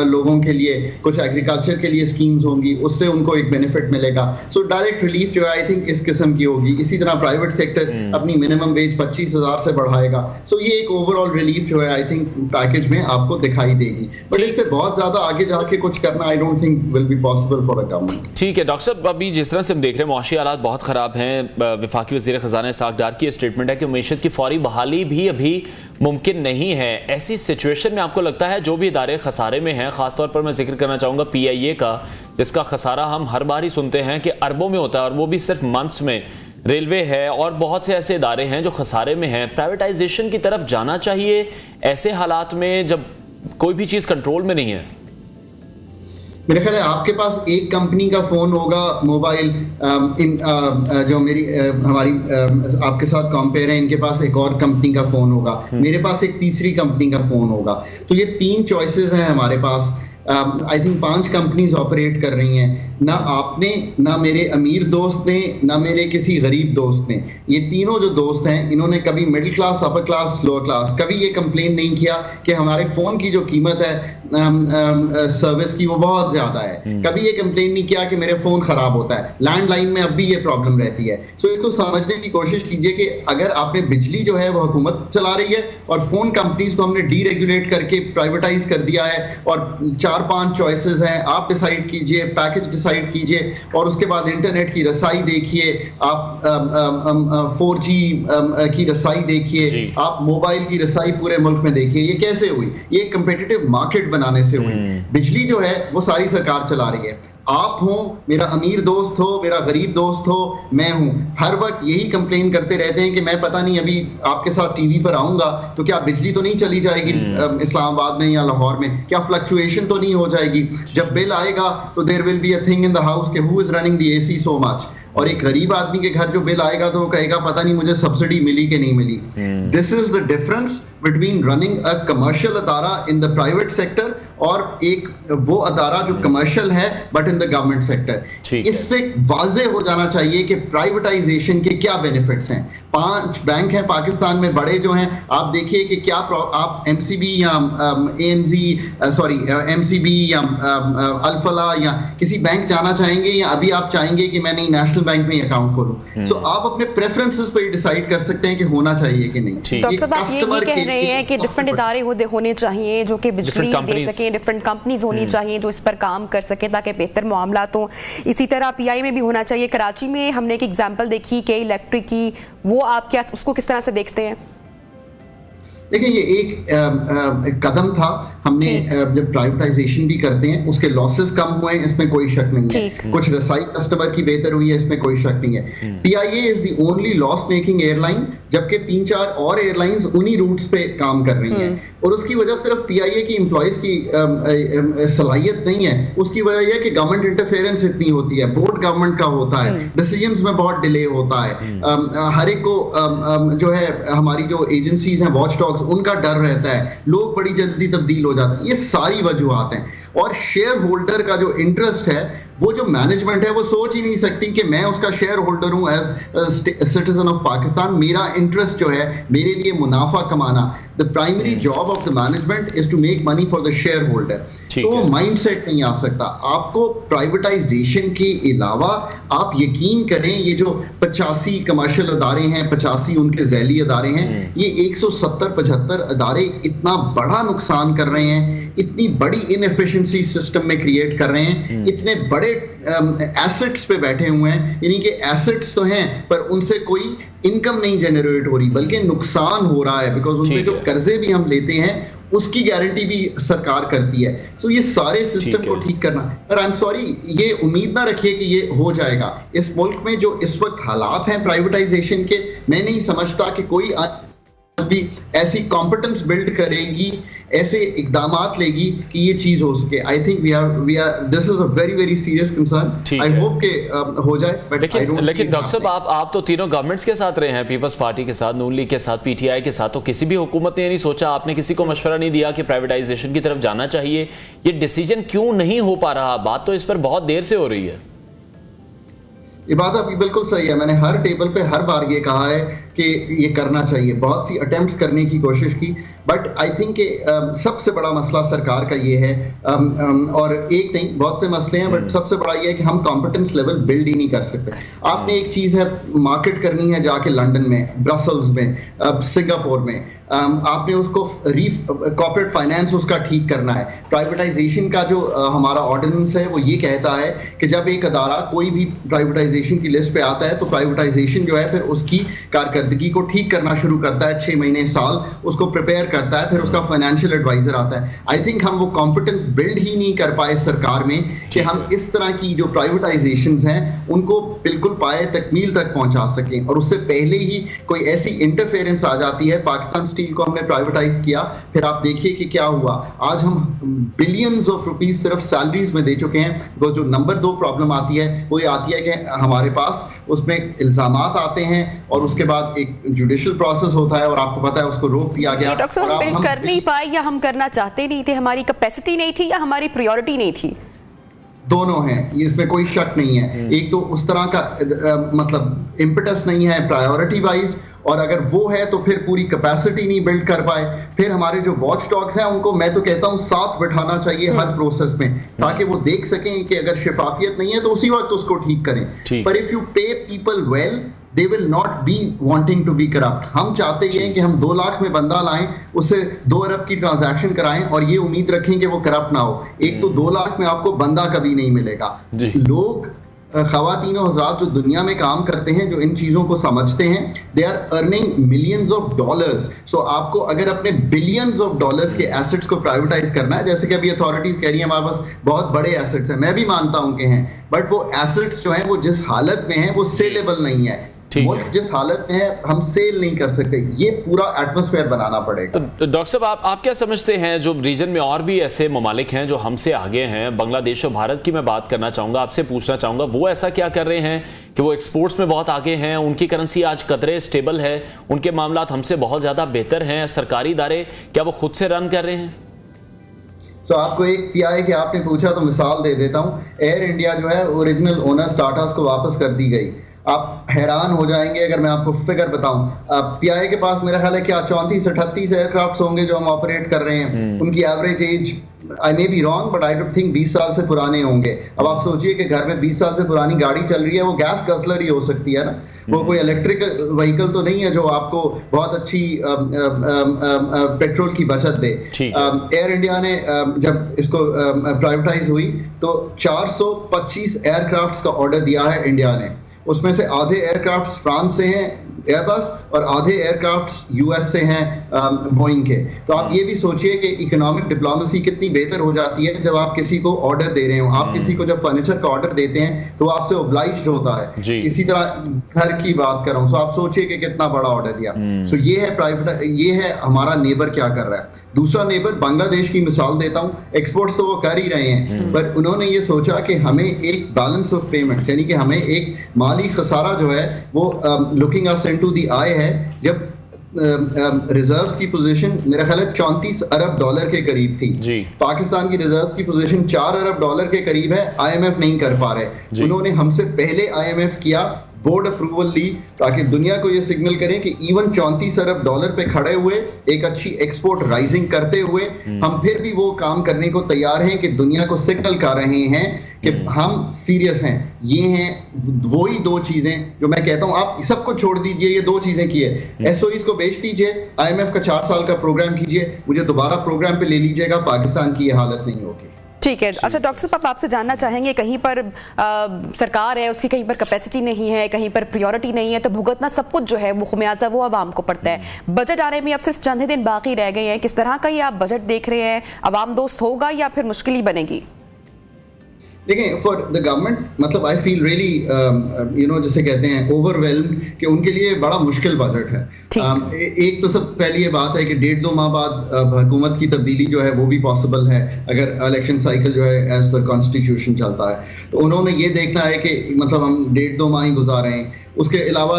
लोगों के लिए, कुछ एग्रीकल्चर के लिए स्कीम्स होंगी, उससे उनको एक बेनिफिट मिलेगा। सो डायरेक्ट रिलीफ जो है आई थिंक इस किस्म की होगी। इसी तरह प्राइवेट सेक्टर अपनी मिनिमम वेज 25,000 से बढ़ाएगा। सो ये एक ओवरऑल रिलीफ जो है आई थिंक पैकेज में आपको दिखाई देगी। बट इससे बहुत ज्यादा आगे जाके कुछ करना आई don't think will be possible for a government. ठीक है डॉक्टर साहब, अभी जिस तरह से हम देख रहे हैं मुआशी हालात बहुत खराब हैं। वफाकी वज़ीर ख़ज़ाना इसहाक़ डार की स्टेटमेंट है कि मईशत की फौरी बहाली भी अभी मुमकिन नहीं है। ऐसी सिचुएशन में आपको लगता है जो भी इदारे खसारे में हैं, खासतौर पर मैं जिक्र करना चाहूँगा PIA का, जिसका खसारा हम हर बार ही सुनते हैं कि अरबों में होता है और वो भी सिर्फ मंथ्स में, रेलवे है और बहुत से ऐसे इदारे हैं जो खसारे में हैं, प्राइवेटाइजेशन की तरफ जाना चाहिए ऐसे हालात में जब कोई भी चीज़ कंट्रोल में नहीं है? मेरे ख्याल है आपके पास एक कंपनी का फोन होगा मोबाइल, जो हमारी आपके साथ कंपेयर है, इनके पास एक और कंपनी का फोन होगा, मेरे पास एक तीसरी कंपनी का फोन होगा। तो ये 3 चॉइसेस हैं हमारे पास। आई थिंक 5 कंपनीज ऑपरेट कर रही हैं। ना आपने, ना मेरे अमीर दोस्त ने, ना मेरे किसी गरीब दोस्त ने, ये तीनों जो दोस्त हैं इन्होंने कभी middle class, upper class, lower class कभी ये कंप्लेन नहीं किया कि हमारे फ़ोन की जो कीमत है सर्विस की वो बहुत ज़्यादा है। कभी ये कंप्लेन नहीं किया कि मेरे फ़ोन ख़राब होता है। लैंडलाइन में अब भी ये प्रॉब्लम रहती है। सो इसको समझने की कोशिश कीजिए कि अगर आपने बिजली जो है वो हुकूमत चला रही है और फ़ोन कंपनीज को हमने डीरेगुलेट करके प्राइवेटाइज कर दिया है और 4-5 चॉइसेस हैं, आप डिसाइड कीजिए, पैकेज डिसाइड कीजिए और उसके बाद इंटरनेट की रसाई देखिए, आप 4G की रसाई देखिए, आप मोबाइल की रसाई पूरे मुल्क में देखिए। ये कैसे हुई? ये कंपेटिटिव मार्केट बनाने से हुई। बिजली जो है वो सारी सरकार चला रही है। आप हो, मेरा अमीर दोस्त हो, मेरा गरीब दोस्त हो, मैं हूं, हर वक्त यही कंप्लेन करते रहते हैं कि मैं पता नहीं अभी आपके साथ टीवी पर आऊंगा तो क्या बिजली तो नहीं चली जाएगी इस्लामाबाद में या लाहौर में, क्या फ्लक्चुएशन तो नहीं हो जाएगी? जब बिल आएगा तो there will be a thing in the house कि who is running the AC so much. और एक गरीब आदमी के घर जो बिल आएगा तो वो कहेगा पता नहीं मुझे सब्सिडी मिली कि नहीं मिली। This is the difference between running a commercial अदारा इन द प्राइवेट सेक्टर और एक वो अदारा जो कमर्शियल है but in the government sector. इससे वाज़ेह हो जाना चाहिए कि प्राइवेटाइजेशन के क्या बेनिफिट्स हैं। 5 बैंक हैं पाकिस्तान में बड़े जो हैं, आप देखिए कि क्या आप MCB या MCB या अल्फला या किसी बैंक जाना चाहेंगे या अभी आप चाहेंगे कि मैं नहीं नेशनल बैंक में अकाउंट खोलूं? सो आप अपने प्रेफरेंसेस पे डिसाइड कर सकते हैं कि होना चाहिए कि नहीं। डॉक्टर साहब आप ये कह रहे हैं कि डिफरेंट इदारे होने चाहिए जो कि बिजली दे सकें, डिफरेंट कंपनीज होनी चाहिए जो इस पर काम कर सकें ताकि बेहतर मामलात हों। इसी तरह PI में भी होना चाहिए। कराची में हमने एक एग्जांपल देखी के इलेक्ट्रिक की, वो आप क्या उसको किस तरह से देखते हैं? देखिए ये एक कदम था। हमने जब प्राइवेटाइजेशन भी करते हैं उसके लॉसेस कम हुए हैं, इसमें कोई शक नहीं है। कुछ रसाई कस्टमर की बेहतर हुई है, इसमें कोई शक नहीं है। PIA is the only loss making airline, जबकि 3-4 और एयरलाइंस उन्हीं रूट्स पे काम कर रही हैं और उसकी वजह सिर्फ PIA की एम्प्लॉइज की सलाहियत नहीं है, उसकी वजह यह कि गवर्नमेंट इंटरफेरेंस इतनी होती है, बोर्ड गवर्नमेंट का होता है, डिसीजंस में बहुत डिले होता है। हर एक को जो है हमारी जो एजेंसीज हैं वॉच डॉग्स, उनका डर रहता है, लोग बड़ी जल्दी तब्दील हो जाते हैं। ये सारी वजूहात हैं और शेयर होल्डर का जो इंटरेस्ट है वो जो मैनेजमेंट है वो सोच ही नहीं सकती कि मैं उसका शेयर होल्डर हूं एज सिटीजन ऑफ पाकिस्तान। मेरा इंटरेस्ट जो है मेरे लिए मुनाफा कमाना। The primary job of the management is to make money for the share holder. तो वो माइंडसेट नहीं आ सकता। आपको प्राइवेटाइजेशन के अलावा आप यकीन करें ये जो 85 कमर्शियल अदारे हैं, 85 उनके झैली अदारे हैं, ये 170-75 अदारे इतना बड़ा नुकसान कर रहे हैं, इतनी बड़ी इनएफिशिएंसी सिस्टम में क्रिएट कर रहे हैं, इतने बड़े एसेट्स पे बैठे हुए हैं, यानी कि एसेट्स तो हैं पर उनसे कोई इनकम नहीं जनरेट हो रही बल्कि नुकसान हो रहा है, बिकॉज उनपे जो कर्जे भी हम लेते हैं उसकी गारंटी भी सरकार करती है। सो ये सारे सिस्टम को ठीक करना, पर आई एम सॉरी ये उम्मीद ना रखिए कि ये हो जाएगा। इस मुल्क में जो इस वक्त हालात हैं प्राइवेटाइजेशन के, मैं नहीं समझता कि कोई भी ऐसी कॉम्पिटेंस बिल्ड करेगी, ऐसे इकदामात लेगी कि ये चीज हो सके। I think we are this is a very very serious concern. I hope के हो जाए, बट लेकिन डॉक्टर साहब आप तो तीनों गवर्नमेंट्स के साथ रहे हैं, पीपल्स पार्टी के साथ, नून लीग के साथ, PTI के साथ, तो किसी भी हुकूमत ने नहीं सोचा, आपने किसी को मशवरा नहीं दिया कि प्राइवेटाइजेशन की तरफ जाना चाहिए? ये डिसीजन क्यों नहीं हो पा रहा? बात तो इस पर बहुत देर से हो रही है। ये बात आपकी बिल्कुल सही है। मैंने हर टेबल पे हर बार ये कहा है कि ये करना चाहिए, बहुत सी अटेम्प्ट्स करने की कोशिश की, बट आई थिंक सबसे बड़ा मसला सरकार का ये है, और एक नहीं बहुत से मसले हैं, बट सबसे बड़ा ये है कि हम कॉम्पिटेंस लेवल बिल्ड ही नहीं कर सकते। आपने एक चीज़ है मार्केट करनी है जाके लंदन में, ब्रसल्स में, सिंगापुर में, आपने उसको कॉर्पोरेट फाइनेंस उसका ठीक करना है। प्राइवेटाइजेशन का जो हमारा ऑर्डिनेंस है वो ये कहता है कि जब एक अदारा कोई भी प्राइवेटाइजेशन की लिस्ट पे आता है तो प्राइवेटाइजेशन जो है फिर उसकी कारकर्दगी को ठीक करना शुरू करता है, 6 महीने साल उसको प्रिपेयर करता है, फिर उसका फाइनेंशियल एडवाइजर आता है। आई थिंक हम वो कॉम्पिटेंस बिल्ड ही नहीं कर पाए सरकार में कि हम इस तरह की जो प्राइवेटाइजेशंस हैं उनको बिल्कुल पाए तकमील तक पहुंचा सकें, और उससे पहले ही कोई ऐसी इंटरफेरेंस आ जाती है। पाकिस्तान स्टील को हमने प्राइवेटाइज किया, फिर आप देखिए कि क्या हुआ। आज हम बिलियंस ऑफ रुपीस सिर्फ सैलरीज में दे चुके हैं। वो जो नंबर 2 प्रॉब्लम आती है वो ये आती है कि हमारे पास उसमें इल्जामात आते हैं और उसके बाद एक जुडिशियल प्रोसेस होता है और आपको पता है उसको रोक दिया गया। हम बिल्ड कर नहीं पाए या हम करना चाहते नहीं थे, हमारी कैपेसिटी नहीं थी या हमारी प्रायोरिटी नहीं थी? दोनों हैं, इसमें कोई शक नहीं है। एक तो उस तरह का मतलब इम्पेटस नहीं है प्रायोरिटी वाइज, और अगर वो है तो फिर पूरी कैपेसिटी नहीं बिल्ड कर पाए। फिर हमारे जो वॉच डॉग्स हैं उनको मैं तो कहता हूं साथ बिठाना चाहिए हर प्रोसेस में, ताकि वो देख सकें कि अगर शिफाफियत नहीं है तो उसी वक्त उसको ठीक करें। पर इफ यू पे people well they will not be wanting to be corrupt। हम चाहते हैं कि हम 2 लाख में बंदा लाएं, उससे 2 अरब की ट्रांजैक्शन कराएं और ये उम्मीद रखें कि वो करप्ट ना हो। एक तो 2 लाख में आपको बंदा कभी नहीं मिलेगा। लोग ख़वातीन और हज़रात जो दुनिया में काम करते हैं, जो इन चीज़ों को समझते हैं, they are earning millions of dollars. So आपको अगर अपने बिलियंस ऑफ डॉलर्स के एसेट्स को प्राइवेटाइज करना है, जैसे कि अभी अथॉरिटीज कह रही हैं हमारे पास बहुत बड़े एसेट्स हैं, मैं भी मानता हूं कि हैं, बट वो एसेट्स जो हैं वो जिस हालत में हैं वो सेलेबल नहीं है। मुल्क जिस हालत में है हम सेल नहीं कर सकते, ये पूरा एटमॉस्फेयर बनाना पड़ेगा। तो डॉक्टर साहब आप क्या समझते हैं, जो रीजन में और भी ऐसे ममालिक हैं जो हमसे आगे हैं, बांग्लादेश और भारत की मैं बात करना चाहूंगा, आपसे पूछना चाहूंगा वो ऐसा क्या कर रहे हैं कि वो एक्सपोर्ट्स में बहुत आगे हैं, उनकी करेंसी आज कतरे स्टेबल है, उनके मामलात हमसे बहुत ज्यादा बेहतर हैं, सरकारी इदारे क्या वो खुद से रन कर रहे हैं? आपको एक पीआई के आपने पूछा तो मिसाल दे देता हूँ। एयर इंडिया जो है ओरिजिनल ओनर्स टाटास को वापस कर दी गई। आप हैरान हो जाएंगे अगर मैं आपको फिगर बताऊं। पीआई के पास मेरा ख्याल है क्या 34-38 एयरक्राफ्ट होंगे जो हम ऑपरेट कर रहे हैं। उनकी average age I may be wrong but I don't think 20 साल से पुराने होंगे। अब आप सोचिए कि घर में 20 साल से पुरानी गाड़ी चल रही है, वो गैस गजलर ही हो सकती है ना, वो कोई इलेक्ट्रिक व्हीकल तो नहीं है जो आपको बहुत अच्छी पेट्रोल की बचत दे। एयर इंडिया ने जब इसको प्राइवेटाइज हुई तो 425 एयरक्राफ्ट्स का ऑर्डर दिया है इंडिया ने। उसमें से आधे एयरक्राफ्ट्स फ्रांस से हैं एयरबस और आधे एयरक्राफ्ट्स यूएस से हैं बोइंग के। तो आप ये भी सोचिए कि इकोनॉमिक डिप्लोमेसी कितनी बेहतर हो जाती है जब आप किसी को ऑर्डर दे रहे हो। आप किसी को जब फर्नीचर का ऑर्डर देते हैं तो आपसे ओब्लाइज्ड होता है। इसी तरह घर की बात कर रहा हूँ, सो आप सोचिए कि कितना बड़ा ऑर्डर दिया। सो ये है प्राइवेट, ये है हमारा नेबर क्या कर रहा है। दूसरा नेबर बांग्लादेश की मिसाल देता हूं। एक्सपोर्ट्स तो वो कर ही रहे हैं, पर उन्होंने ये सोचा कि हमें एक बैलेंस ऑफ पेमेंट्स, यानी कि हमें एक माली खसारा जो है वो लुकिंग अस इनटू द आई है। जब रिजर्व्स की पोजीशन मेरा ख्याल है 34 अरब डॉलर के करीब थी। पाकिस्तान की रिजर्व्स की पोजीशन 4 अरब डॉलर के करीब है। आईएमएफ नहीं कर पा रहे। उन्होंने हमसे पहले आईएमएफ किया, बोर्ड अप्रूवल ली, ताकि दुनिया को ये सिग्नल करें कि इवन 34 अरब डॉलर पे खड़े हुए एक अच्छी एक्सपोर्ट राइजिंग करते हुए हम फिर भी वो काम करने को तैयार हैं कि दुनिया को सिग्नल कर रहे हैं कि हम सीरियस हैं। ये हैं वही 2 चीजें जो मैं कहता हूं, आप सबको छोड़ दीजिए, ये 2 चीजें की है। एसओईस को बेच दीजिए, आईएमएफ का 4 साल का प्रोग्राम कीजिए, मुझे दोबारा प्रोग्राम पे ले लीजिएगा, पाकिस्तान की ये हालत नहीं होगी। ठीक है। अच्छा डॉक्टर साहब आपसे जानना चाहेंगे, कहीं पर सरकार है उसकी कहीं पर कैपेसिटी नहीं है, कहीं पर प्रायोरिटी नहीं है, तो भुगतना सब कुछ जो है वो खुमियाजा वो आवाम को पड़ता है। बजट आने में अब सिर्फ चंद ही दिन बाकी रह गए हैं, किस तरह का ये आप बजट देख रहे हैं? आवाम दोस्त होगा या फिर मुश्किल ही बनेगी? देखिए फॉर द गवर्नमेंट, मतलब I feel really you know जिसे कहते हैं ओवरवेल्म्ड कि उनके लिए बड़ा मुश्किल बजट है। एक तो सबसे पहली ये बात है कि 1.5-2 माह बाद हुकूमत की तब्दीली जो है वो भी पॉसिबल है अगर इलेक्शन साइकिल जो है एज पर कॉन्स्टिट्यूशन चलता है। तो उन्होंने ये देखना है कि मतलब हम 1.5-2 माह ही गुजारे हैं। उसके अलावा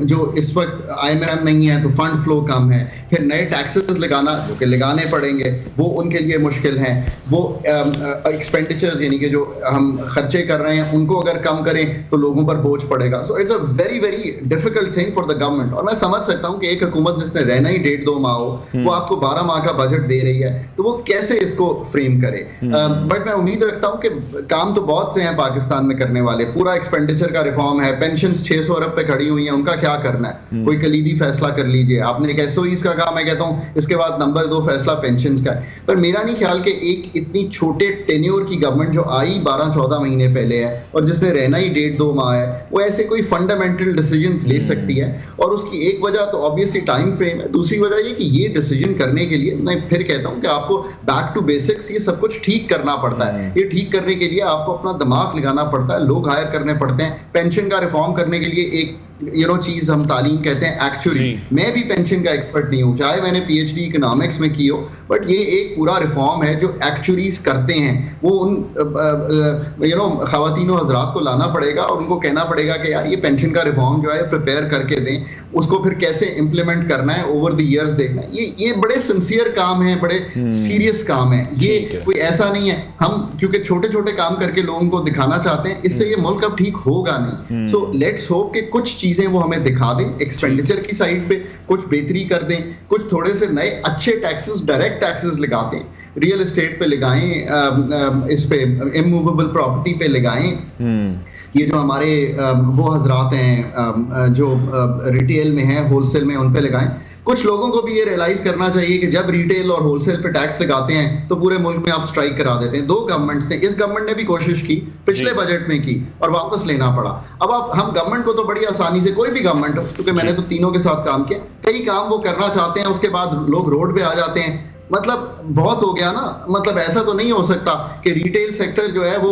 जो इस वक्त आईएमएफ नहीं है तो फंड फ्लो कम है, फिर नए टैक्सेस लगाना जो कि लगाने पड़ेंगे वो उनके लिए मुश्किल है। वो एक्सपेंडिचर्स यानी कि जो हम खर्चे कर रहे हैं उनको अगर कम करें तो लोगों पर बोझ पड़ेगा। So it's a very very difficult thing for the government. और मैं समझ सकता हूं कि एक हुकूमत जिसने रहना ही 1.5-2 माह हो वो आपको 12 माह का बजट दे रही है तो वो कैसे इसको फ्रेम करे। बट मैं उम्मीद रखता हूं कि काम तो बहुत से हैं पाकिस्तान में करने वाले। पूरा एक्सपेंडिचर का रिफॉर्म है, पेंशन 600 अरब पे खड़ी हुई है, उनका क्या करना है? कोई कलीदी फैसला कर लीजिए। आपने एक एसओईस का कहा, मैं कहता हूं इसके बाद नंबर 2 फैसला पेंशन्स का है। पर मेरा नहीं ख्याल कि एक इतनी छोटे टेन्योर की गवर्नमेंट जो आई 12-14 महीने पहले है और जिसने रहना ही 1.5-2 माह है वो ऐसे कोई फंडामेंटल डिसीजंस ले सकती है। और उसकी एक वजह तो ऑब्वियसली टाइम फ्रेम है, दूसरी वजह ये कि ये डिसीजन करने के लिए मैं फिर कहता हूं कि आपको बैक टू बेसिक्स ये सब कुछ ठीक करना पड़ता है। ये ठीक करने के लिए आपको अपना दिमाग लगाना पड़ता है, लोग हायर करने पड़ते हैं। पेंशन का रिफॉर्म करने के लिए एक चीज हम तालीम कहते हैं एक्चुअली। मैं भी पेंशन का एक्सपर्ट नहीं हूँ, चाहे मैंने PhD इकोनॉमिक्स में की हो, बट ये एक पूरा रिफॉर्म है जो एक्चुअलीज करते हैं। वो उन खवातीन और हजरात को लाना पड़ेगा और उनको कहना पड़ेगा कि यार ये पेंशन का रिफॉर्म जो है प्रिपेयर करके दें, उसको फिर कैसे इंप्लीमेंट करना है ओवर द ईयर्स देखना है। ये बड़े सिंसियर काम है, बड़े सीरियस काम है। ये कोई ऐसा नहीं है हम क्योंकि छोटे छोटे काम करके लोगों को दिखाना चाहते हैं, इससे ये मुल्क अब ठीक होगा नहीं। सो लेट्स होप कि कुछ चीजें वो हमें दिखा दें, एक्सपेंडिचर की साइड पे कुछ बेहतरी कर दें, कुछ थोड़े से नए अच्छे टैक्सेस, डायरेक्ट टैक्सेस लगा दें, रियल एस्टेट पे लगाएं, इस पे इमूवेबल प्रॉपर्टी पे लगाएं। ये जो हमारे वो हजरात हैं जो रिटेल में हैं, होलसेल में, उन पे लगाएं। कुछ लोगों को भी ये रियलाइज करना चाहिए कि जब रिटेल और होलसेल पे टैक्स लगाते हैं तो पूरे मुल्क में आप स्ट्राइक करा देते हैं। दो गवर्नमेंट्स ने, इस गवर्नमेंट ने भी कोशिश की, पिछले बजट में की और वापस लेना पड़ा। अब हम गवर्नमेंट को तो बड़ी आसानी से, कोई भी गवर्नमेंट हो, क्योंकि मैंने तो तीनों के साथ काम किया, कई काम वो करना चाहते हैं, उसके बाद लोग रोड पे आ जाते हैं। मतलब बहुत हो गया ना। मतलब ऐसा तो नहीं हो सकता कि रिटेल सेक्टर जो है वो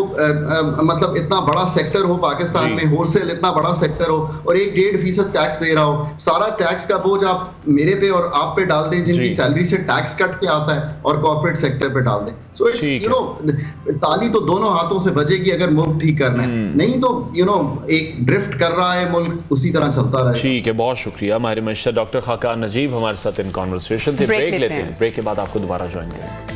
मतलब इतना बड़ा सेक्टर हो पाकिस्तान में, होलसेल इतना बड़ा सेक्टर हो और 1-1.5% टैक्स दे रहा हो। सारा टैक्स का बोझ आप मेरे पे और आप पे डाल दें जिनकी सैलरी से टैक्स कट के आता है, और कॉर्पोरेट सेक्टर पे डाल दें। सो ताली तो दोनों हाथों से बजेगी अगर मुल्क ठीक करना है, नहीं तो एक ड्रिफ्ट कर रहा है मुल्क, उसी तरह चलता रहे। ठीक है, बहुत शुक्रिया। हमारे मिस्टर डॉक्टर खाकान नजीब हमारे साथ इन कॉन्वर्सेशन थे। ब्रेक लेते हैं, ब्रेक के बाद आपको दोबारा ज्वाइन करेंगे।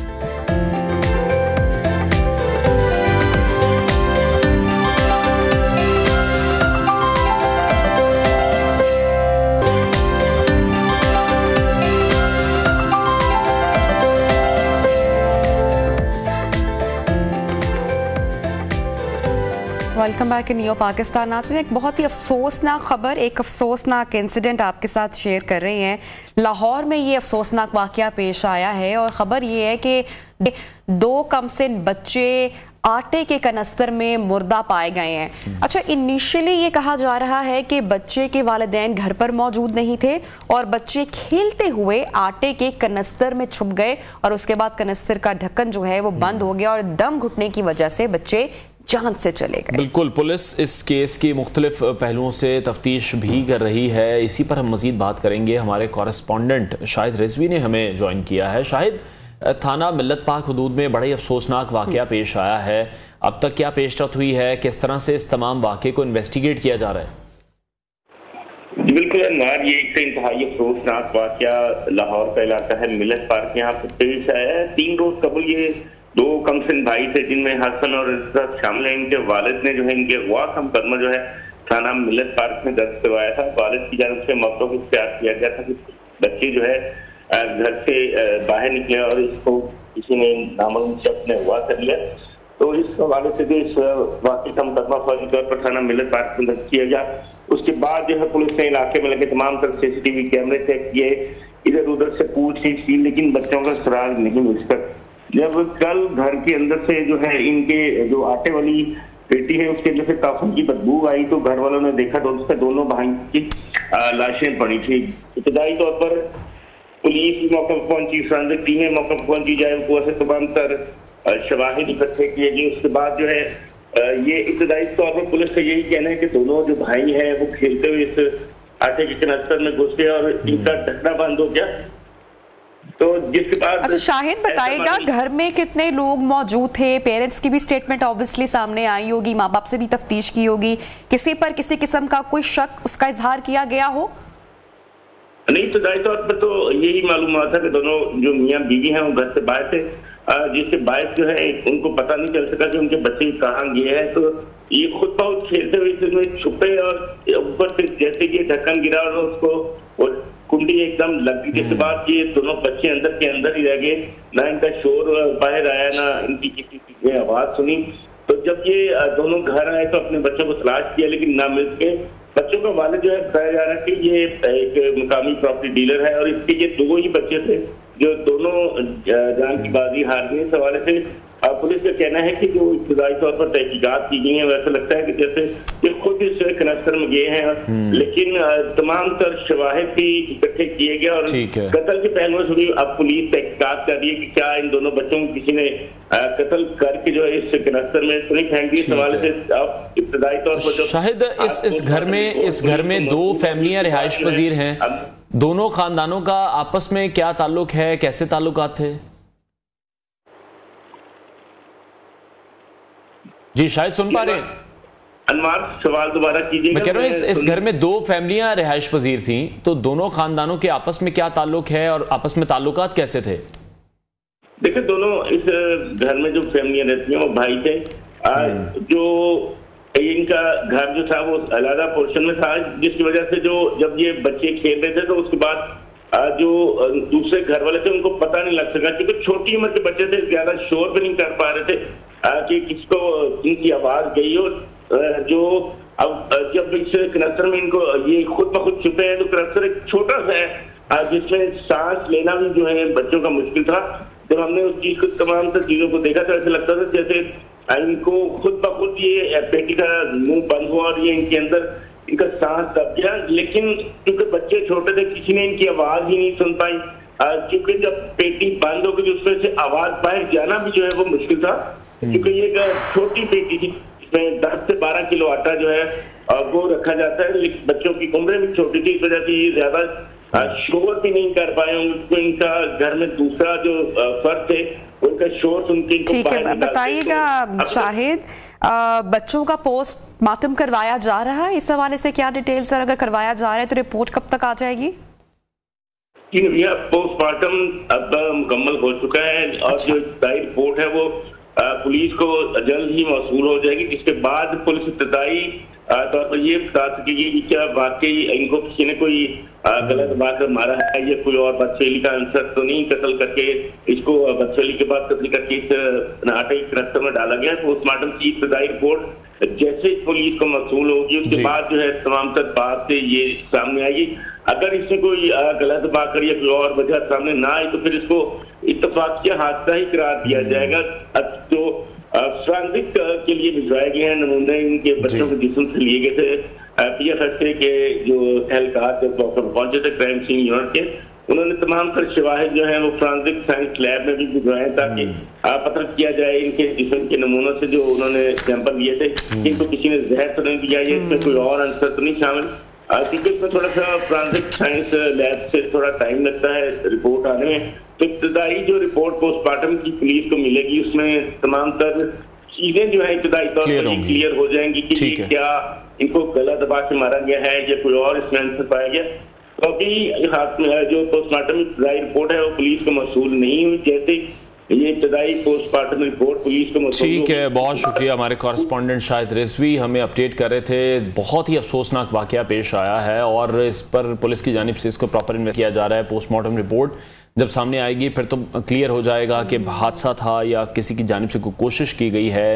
Welcome back in new Pakistan. नाज़रीन, एक बहुत ही अफसोसनाक खबर, एक अफसोसनाक इंसिडेंट आपके साथ शेयर कर रहे हैं। लाहौर में ये अफसोसनाक वाक़या पेश आया है और ख़बर ये है कि 2 कमसिन बच्चे आटे के कनस्तर में मुर्दा पाए गए हैं। अच्छा, इनिशियली ये कहा जा रहा है कि बच्चे के वालिदैन घर पर मौजूद नहीं थे और बच्चे खेलते हुए आटे के कनस्तर में छुप गए और उसके बाद कनस्तर का ढक्कन जो है वो बंद हो गया और दम घुटने की वजह से बच्चे जान से चले गए। बिल्कुल, पुलिस इस केस की मुख्तलिफ पहलुओं से तफ्तीश भी कर रही है। इसी पर हम मजीद बात करेंगे। हमारे कॉरेस्पॉन्डेंट शाहिद रिजवी ने हमें ज्वाइन किया है। शाहिद, थाना मिल्लत पाक हदूद में बड़ा ही अफसोसनाक वाक़या पेश आया है। अब तक क्या पेशरफ्त हुई है, किस तरह से इस तमाम वाक़े को इन्वेस्टिगेट किया जा रहा है? बिल्कुल अनवर, ये एक इंतहाई अफसोसनाक वाक़या लाहौर का इलाका है मिल्लत पार्क, यहाँ पर पेश आया है। 3 रोज कबल ये 2 कमसिन भाई थे जिनमें हसन और इज्जत शामिल है। इनके वालिद ने जो है इनके अगवा का मुकदमा जो है थाना मिल्लत पार्क में दर्ज करवाया था। वालिद की जानब से मौके को इख्तियार किया गया था कि बच्चे जो है घर से बाहर निकले और इसको किसी ने नामालूम शख्स ने अगवा कर लिया। तो इस हवाले से भी इस वाक़े का मुकदमा फौरी तौर पर थाना मिल्लत पार्क में दर्ज किया गया। उसके बाद जो है पुलिस ने इलाके में लगे तमाम तरह CCTV कैमरे चेक किए, इधर उधर से पूछताछ की, लेकिन बच्चों का सुराग नहीं मिल सका। जब कल घर के अंदर से जो है इनके जो आटे वाली पेटी है उसके जो है काफन की बदबू आई, तो घर वालों ने देखा तो उसमें दोनों भाई की लाशें पड़ी थी। इब्तदाई तौर पर पुलिस मौके पर पहुंची, फोरेंसिक टीमें मौके पर पहुंची, जाए वो से तमाम तर शवाहिद इकट्ठे किए गए। उसके बाद जो है ये इब्तदाई तौर पर पुलिस का यही कहना है कि दोनों जो भाई हैं वो खेलते हुए इस आटे के कनस्तर में घुस गए और इनका ढकना बंद हो गया। तो जिसके बाद अच्छा, शाहिद बताएगा घर में कितने लोग मौजूद थे? पेरेंट्स की भी स्टेटमेंट ऑब्वियसली सामने आई होगी, माँ बाप से भी तफ्तीश की होगी, किसी पर किसी किस्म का कोई शक उसका इजहार किया गया हो? नहीं, तो दाई तौर पर तो यही मालूम हुआ था कि दोनों जो मियाँ बीवी हैं वो घर से बाहर थे, जिसके बायस जो है उनको पता नहीं चल सका कि उनके बच्चे कहाँ गए हैं। तो ये खुद बहुत खेलते हुए इसमें छुपे और ऊपर से जैसे ये ढक्कन गिरा और उसको कुंडी एकदम लग गई। जिसके बाद ये दोनों बच्चे अंदर के अंदर ही रह गए, ना इनका शोर बाहर आया ना इनकी किसी चीज ने आवाज सुनी। तो जब ये दोनों घर आए तो अपने बच्चों को तलाश किया लेकिन ना मिल सके। बच्चों का वालिद जो है बताया जा रहा है कि ये एक मुकामी प्रॉपर्टी डीलर है और इसके ये 2 ही बच्चे थे जो दोनों जान की बाजी हार गए। इस हवाले से पुलिस का कहना है कि जो इब्तदाई तौर पर तहकीकात की गई है, वैसा लगता है कि जैसे ये खुद इस कनस्तर में गए हैं, लेकिन तमाम तर शवाहिद भी इकट्ठे किए गए और कत्ल के पहलुओं से भी अब पुलिस तहकीकात कर रही है कि क्या इन दोनों बच्चों को किसी ने कत्ल करके जो है इस कनस्तर में तो नहीं फेंक दी। सवाल से अब इब्तदाई तौर पर जो शाहिद इस घर में 2 फैमिलियां रिहाइश पजीर हैं, दोनों खानदानों का आपस में क्या ताल्लुक है, कैसे ताल्लुकात थे? जी शायद सुन पा रहे हैं? अनवार सवाल दोबारा कीजिएगा। मैं कह रहा हूँ इस घर में 2 फैमिलियां रिहाइश पजीर थी, तो दोनों खानदानों के आपस में क्या ताल्लुक है और आपस में ताल्लुकात कैसे थे? देखिए, दोनों इस घर में जो फैमिलियां रहती हैं वो भाई थे। जो इनका घर जो था वो अलग पोर्शन में था, जिसकी वजह से जो जब ये बच्चे खेल रहे थे तो उसके बाद जो दूसरे घर वाले थे उनको पता नहीं लग सका, क्योंकि छोटी उम्र के बच्चे थे, ज्यादा शोर भी नहीं कर पा रहे थे कि किसको इनकी आवाज गई हो। जो अब जब इस कनस्तर में इनको ये खुद ब खुद छुपे हैं, तो कनस्तर एक छोटा सा है जिसमें सांस लेना भी जो है बच्चों का मुश्किल था। जब हमने उस चीज को तमाम चीजों को देखा तो ऐसा लगता था जैसे इनको खुद ब खुद ये पेटी का मुंह बंद हुआ और ये इनके अंदर इनका सांस दब गया। लेकिन क्योंकि बच्चे छोटे थे, किसी ने इनकी आवाज ही नहीं सुन पाई, क्योंकि जब पेटी बंद हो गई उसमें से आवाज बाहर जाना भी जो है वो मुश्किल था, क्योंकि ये छोटी पेटी थी, इसमें 10 से 12 किलो आटा जो है वो रखा जाता है। बच्चों की उम्र भी छोटी थी, इस वजह से ये ज्यादा शोर भी नहीं कर पाए होंगे। इनका घर में दूसरा जो फर्द थे उनका शोर सुन के ठीक है, बताइएगा शाहिद, बच्चों का पोस्टमार्टम करवाया जा रहा है, इस हवाले से क्या डिटेल सर? अगर करवाया जा रहा है तो रिपोर्ट कब तक आ जाएगी? भैया पोस्टमार्टम अब मुकम्मल हो चुका है और जो रिपोर्ट है वो पुलिस को जल्द ही मौसूल हो जाएगी, जिसके बाद पुलिस इब्तदाई तौर पर ये बता सकेगी कि क्या वाकई इनको किसी ने कोई गलत बात मारा है या कोई और बदफेली का आंसर तो नहीं कत्ल करके इसको बदफेली के बाद कत्ल करके इस नाटे कनस्तर में डाला गया। पोस्टमार्टम की इब्तदाई रिपोर्ट जैसे पुलिस को मौसूल होगी उसके बाद जो है तमाम तर बात से ये सामने आएगी। अगर इसमें कोई गलत बात या कोई और वजह सामने ना आई तो फिर इसको इत्तफाकिया हादसा ही करार दिया जाएगा। अब जो फोरेंसिक के लिए भिजवाए गए हैं नमूने इनके बच्चों के जिस्म से लिए गए थे, PFSA के जो एहलकार जब पहुंचे थे क्राइम सीन यूनिट के, उन्होंने तमाम तर शवाहिद जो है वो फोरेंसिक साइंस लैब में भी भिजवाए ताकि पता किया जाए इनके जिस्म के नमूनों से जो उन्होंने सैंपल लिए थे इनको किसी ने जहर तो नहीं दिया या इसमें कोई और आंसर तो नहीं शामिल, क्योंकि इसमें थोड़ा सा फोरेंसिक साइंस लैब से थोड़ा टाइम लगता है रिपोर्ट आने में। तो इब्तदाई जो रिपोर्ट पोस्टमार्टम की पुलिस को मिलेगी उसमें तमाम तर चीजें जो है इब्तदाई तौर पर क्लियर हो जाएंगी कि क्या इनको गला दबा के मारा गया है या कोई और इसमें आंसर पाया गया। तो अभी हाथ में जो पोस्टमार्टम इब्तदाई रिपोर्ट है वो पुलिस को मौसूल नहीं हुई, जैसे ये इब्तदाई पोस्टमार्टम रिपोर्ट पुलिस को मौसूल। ठीक है, बहुत शुक्रिया। हमारे कॉरेस्पॉन्डेंट शाहिद रिजवी हमें अपडेट कर रहे थे। बहुत ही अफसोसनाक वाकया पेश आया है और इस पर पुलिस की जानिब से इसको प्रॉपर इन्वेस्ट किया जा रहा है। पोस्टमार्टम रिपोर्ट जब सामने आएगी फिर तो क्लियर हो जाएगा कि हादसा था या किसी की जानिब से कोई कोशिश की गई है।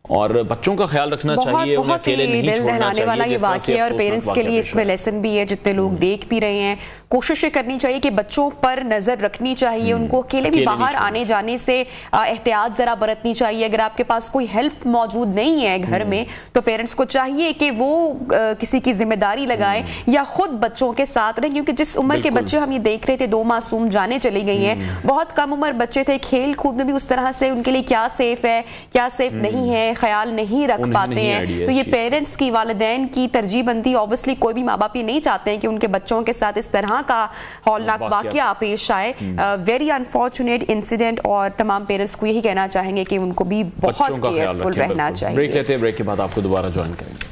और बच्चों का ख्याल रखना चाहिए, उन्हें अकेले नहीं छोड़ना चाहिए। वाला ये वाकया और पेरेंट्स के लिए इसमें लेसन भी है, जितने लोग देख भी रहे हैं कोशिशें करनी चाहिए कि बच्चों पर नजर रखनी चाहिए, उनको अकेले भी बाहर आने जाने से एहतियात जरा बरतनी चाहिए। अगर आपके पास कोई हेल्प मौजूद नहीं है घर में तो पेरेंट्स को चाहिए कि वो किसी की जिम्मेदारी लगाएं या खुद बच्चों के साथ रहें, क्योंकि जिस उम्र के बच्चे हम ये देख रहे थे 2 मासूम जाने चली गई हैं, बहुत कम उम्र बच्चे थे, खेल कूद में भी उस तरह से उनके लिए क्या सेफ है क्या सेफ नहीं है ख्याल नहीं रख पाते हैं। तो ये पेरेंट्स की वालिदैन की तरजीह बनती, ऑब्वियसली कोई भी माँ बाप ये नहीं चाहते हैं कि उनके बच्चों के साथ इस तरह का हौलनाक वाकया पेश आए। वेरी अनफॉर्चुनेट इंसिडेंट और तमाम पेरेंट्स को यही कहना चाहेंगे कि उनको भी बहुत केयरफुल रहना चाहिए। ब्रेक लेते हैं, ब्रेक के बाद आपको दोबारा ज्वाइन करेंगे।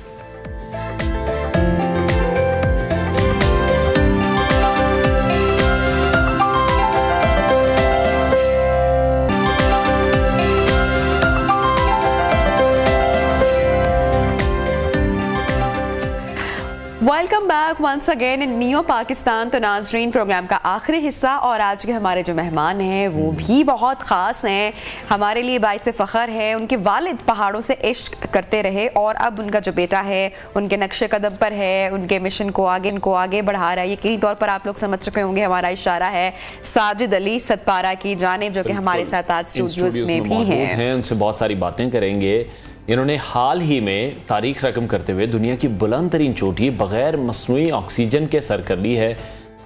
Welcome back once again in neo Pakistan. तो नाजरीन, प्रोग्राम का आखिरी हिस्सा और आज के हमारे जो मेहमान हैं वो भी बहुत ख़ास हैं, हमारे लिए बाइस फ़ख्र है। उनके वालिद पहाड़ों से इश्क करते रहे और अब उनका जो बेटा है उनके नक्शे कदम पर है, उनके मिशन को आगे बढ़ा रहा है। यकीनी तौर पर आप लोग समझ चुके होंगे, हमारा इशारा है साजिद अली सतपारा की जानिब, जो कि हमारे साथ आज स्टूडियोज में भी हैं। उनसे बहुत सारी बातें करेंगे। इन्होंने हाल ही में तारीख रकम करते हुए दुनिया की बुलंद तरीन चोटी बगैर मसनूई ऑक्सीजन के सर कर ली है।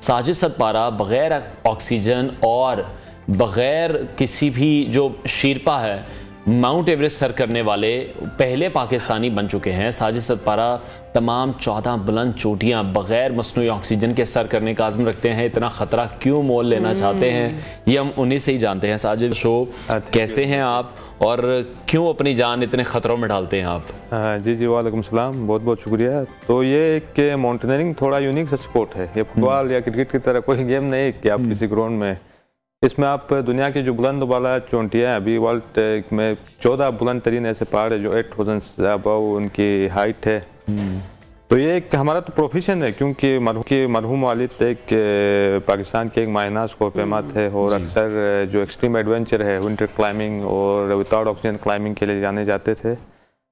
साजिद सतपारा बगैर ऑक्सीजन और बगैर किसी भी जो शेरपा है माउंट एवरेस्ट सर करने वाले पहले पाकिस्तानी बन चुके हैं। साजिद सतपारा तमाम 14 बुलंद चोटियां बगैर मसनूई ऑक्सीजन के सर करने का आज़म रखते हैं। इतना ख़तरा क्यों मोल लेना चाहते हैं, ये हम उन्हीं से ही जानते हैं। साजिद शो, कैसे हैं आप और क्यों अपनी जान इतने ख़तरों में डालते हैं आप? जी वालेकुम सलाम, बहुत बहुत शुक्रिया। तो ये एक माउंटेनियरिंग थोड़ा यूनिक सा स्पोर्ट है। ये फुटबॉल या क्रिकेट की तरह कोई गेम नहीं है कि आप किसी ग्राउंड में, इसमें आप दुनिया की जो बुलंद वाला चोटियाँ अभी वर्ल्ड में 14 बुलंद तरीन ऐसे पहाड़ है जो 8000 अबव उनकी हाइट है। तो ये एक हमारा तो प्रोफेशन है, क्योंकि मरहूम वालिद एक पाकिस्तान के एक मायनाज को पैमा थे और अक्सर जो एक्सट्रीम एडवेंचर है विंटर क्लाइंबिंग और विदाउट ऑक्सीजन क्लाइंबिंग के लिए जाने जाते थे।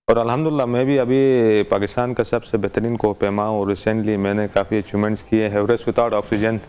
और अल्हम्दुलिल्लाह मैं भी अभी पाकिस्तान का सबसे बेहतरीन को पैमा और रिसेंटली मैंने काफ़ी अचीवमेंट्स किए हैं एवरेस्ट विदाउट ऑक्सीजन।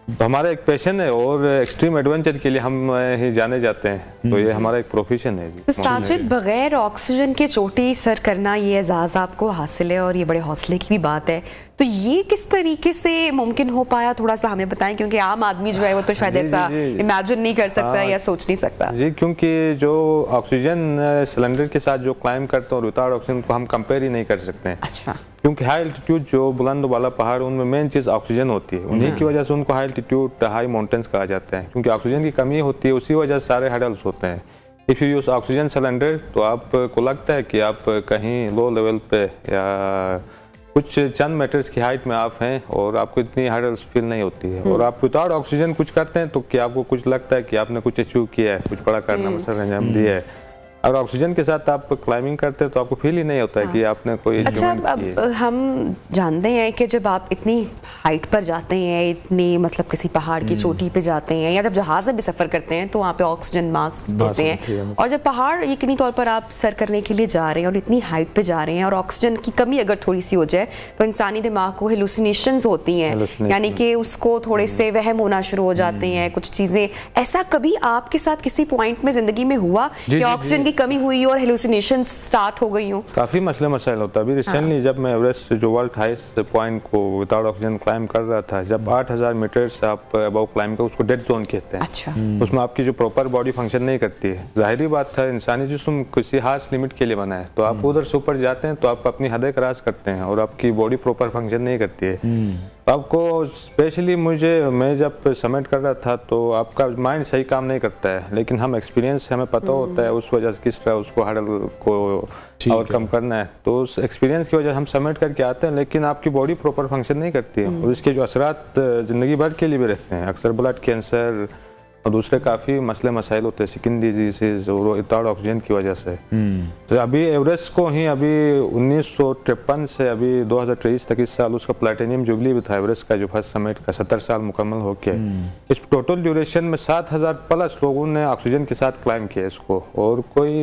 तो हमारा एक पैशन है और एक्सट्रीम एडवेंचर के लिए हम ही जाने जाते हैं, तो ये हमारा एक प्रोफेशन है। तो साजिद, बगैर ऑक्सीजन के चोटी सर करना ये एजाज़ आपको हासिल है और ये बड़े हौसले की भी बात है। तो ये किस तरीके से मुमकिन हो पाया, थोड़ा सा हमें बताएं, क्योंकि आम आदमी जो है वो तो शायद ऐसा इमेजिन नहीं कर सकता या सोच नहीं सकता। जी, क्योंकि जो ऑक्सीजन सिलेंडर के साथ जो क्लाइंब करते हैं और विदाउट ऑक्सीजन को हम कंपेयर ही नहीं कर सकते हैं। अच्छा। क्योंकि हाई एल्टीट्यूड जो बुलंद वाला पहाड़ उनमें मेन चीज़ ऑक्सीजन होती है, उन्हीं की वजह से उनको हाई एल्टीट्यूड हाई माउंटेन्स कहा जाता है, क्योंकि ऑक्सीजन की कमी होती है, उसी वजह से सारे हर्डल्स होते हैं। If you use oxygen cylinder तो आपको लगता है कि आप कहीं लो लेवल पे या कुछ चंद मीटर्स की हाइट में आप हैं और आपको इतनी हर्डल्स फील नहीं होती है। और आप विदाउट ऑक्सीजन कुछ करते हैं तो क्या आपको कुछ लगता है कि आपने कुछ अचीव किया है, कुछ बड़ा करना मसला अंजाम दिया है। और ऑक्सीजन के साथ आप क्लाइंबिंग करते हैं तो आपको फील ही नहीं होता है कि आपने कोई अचीवमेंट किया है। अब हम जानते हैं कि जब आप इतनी हाइट पर जाते हैं, इतनी मतलब किसी पहाड़ की चोटी पे जाते हैं या जब जहाज में भी सफ़र करते हैं तो वहाँ पे ऑक्सीजन मास्क देते हैं, और जब पहाड़ यकीनी तौर पर आप सर करने के लिए जा रहे हैं और इतनी हाइट पे जा रहे हैं और ऑक्सीजन की कमी अगर थोड़ी सी हो जाए तो इंसानी दिमाग को हेलुसिनेशंस होती हैं, यानी कि उसको थोड़े से वहम होना शुरू हो जाते हैं कुछ चीज़ें। ऐसा कभी आपके साथ किसी पॉइंट में ज़िंदगी में हुआ कि ऑक्सीजन की कमी हुई और हेलुसिनेशन स्टार्ट हो गई हो? काफ़ी मसले मसाइल होता है। अभी रिसेंटली जब मैं एवरेस्ट जो वर्ल्ड हाईएस्ट पॉइंट को विदाउट ऑक्सीजन क्लाइंब कर रहा था, जब 8000 मीटर से आप अबव क्लाइंब कर, उसको डेड जोन कहते हैं। अच्छा। उसमें आपकी जो प्रॉपर बॉडी फंक्शन नहीं करती है। जाहिर बात है, इंसानी जिस्म किसी खास लिमिट के लिए बना है, तो आप उधर से ऊपर जाते हैं तो आप अपनी हदें क्रॉस करते हैं और आपकी बॉडी प्रॉपर फंक्शन नहीं करती है। आपको स्पेशली मैं जब समिट कर रहा था तो आपका माइंड सही काम नहीं करता है, लेकिन हम एक्सपीरियंस हमें पता होता है उस वजह से किस तरह उसको हर्डल को ओवरकम करना है। तो उस एक्सपीरियंस की वजह से हम समिट करके आते हैं, लेकिन आपकी बॉडी प्रॉपर फंक्शन नहीं करती है और इसके जो असरात ज़िंदगी भर के लिए भी रहते हैं। अक्सर ब्लड कैंसर और दूसरे काफ़ी मसले मसाइल होते हैं, स्किन डिजीज़ और विदाउट ऑक्सीजन की वजह से। तो अभी एवरेस्ट को ही अभी 1953 से अभी 2023 तक इस साल उसका प्लैटिनियम जुबली भी था एवरेस्ट का, जो फर्स्ट समिट का 70 साल मुकम्मल हो गया। इस टोटल ड्यूरेशन में 7000 प्लस लोगों ने ऑक्सीजन के साथ क्लाइंब किया इसको, और कोई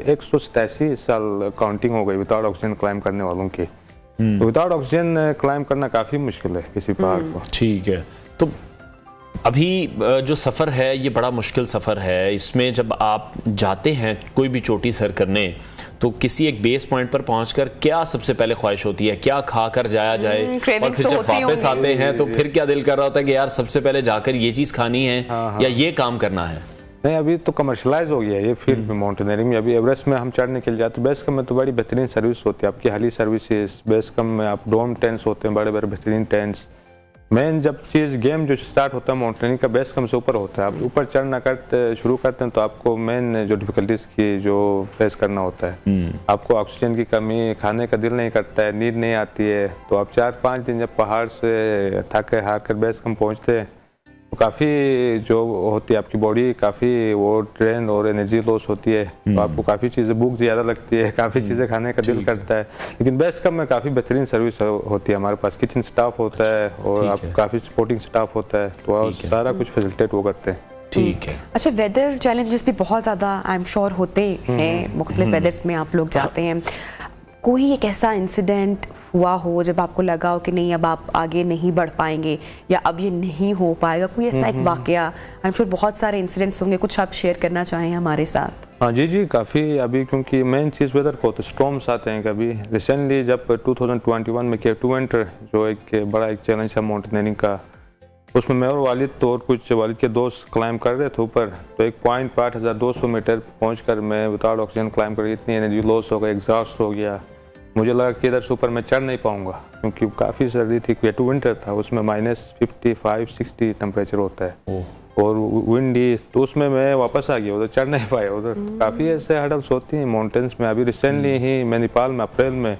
187 साल काउंटिंग हो गई विदाउट ऑक्सीजन क्लाइंब करने वालों की। तो विदाउट ऑक्सीजन क्लाइंब करना काफ़ी मुश्किल है किसी पहाड़ को। ठीक है, तो अभी जो सफ़र है ये बड़ा मुश्किल सफ़र है। इसमें जब आप जाते हैं कोई भी चोटी सर करने, तो किसी एक बेस पॉइंट पर पहुंचकर क्या सबसे पहले ख्वाहिश होती है, क्या खाकर जाया जाए? और फिर जब वापस आते हैं तो फिर क्या दिल कर रहा होता है कि यार सबसे पहले जाकर ये चीज़ खानी है या ये काम करना है? नहीं, अभी तो कमर्शलाइज हो गया है ये फील्ड में माउंटेनियरिंग में। अभी एवरेस्ट में हम चढ़ने के लिए जाते हैं, बेस कैंप में तो बड़ी बेहतरीन सर्विस होती है आपकी, हाली सर्विसेज। बेस कैंप में आप डोम टेंट्स होते हैं, बड़े बड़े बेहतरीन टेंट्स। मेन जब चीज़ गेम जो स्टार्ट होता है माउंटेनियरिंग का, बेस कैंप से ऊपर होता है। आप ऊपर चढ़ना शुरू करते हैं तो आपको मेन जो डिफिकल्टीज की जो फेस करना होता है, आपको ऑक्सीजन की कमी, खाने का दिल नहीं करता है, नींद नहीं आती है। तो आप 4-5 दिन जब पहाड़ से थके हार कर बेस कैंप पहुँचते हैं तो काफ़ी जो होती है आपकी बॉडी काफ़ी वो ट्रेन और एनर्जी लॉस होती है, तो आपको काफ़ी चीज़ें भूख ज़्यादा लगती है, काफ़ी चीज़ें खाने का दिल करता है। लेकिन बेस कम में काफ़ी बेहतरीन सर्विस होती है हमारे पास, किचन स्टाफ होता है और आप काफ़ी सपोर्टिंग स्टाफ होता है, तो सारा कुछ फैसिलिटेट वो करते हैं। ठीक है। अच्छा, वेदर चैलेंजेस भी बहुत ज़्यादा आई एम श्योर होते हैं, मुख्तलिफ वेदर्स में आप लोग जाते हैं। कोई एक ऐसा इंसिडेंट हुआ हो जब आपको लगा हो कि नहीं अब आप आगे नहीं बढ़ पाएंगे या अब ये नहीं हो पाएगा, कोई ऐसा एक वाकया? आई एम श्योर बहुत सारे इंसिडेंट्स होंगे, कुछ आप शेयर करना चाहें हमारे साथ? हाँ जी काफ़ी। अभी क्योंकि मेन चीज़ वेदर को तो स्टॉर्म्स आते हैं कभी। रिसेंटली जब 2021 में K2 विंटर जो एक बड़ा एक चैलेंज था माउंटेनियरिंग का, उसमें मैं और वालिद तो और कुछ वालिद के दोस्त क्लाइम कर रहे थे ऊपर, तो एक पॉइंट 8200 मीटर पहुंचकर मैं विदाउट ऑक्सीजन क्लाइम कर, इतनी एनर्जी लॉस हो गई, एग्जॉस्ट हो गया। मुझे लगा कि इधर से ऊपर मैं चढ़ नहीं पाऊंगा क्योंकि काफ़ी सर्दी थी, K2 विंटर था, उसमें -55-60 टेम्परेचर होता है और विंडी, तो उसमें मैं वापस आ गया, उधर चढ़ नहीं पाया। उधर काफ़ी ऐसे हर्डल्स होती हैं माउंटेन्स में। अभी रिसेंटली ही मैं नेपाल में अप्रैल में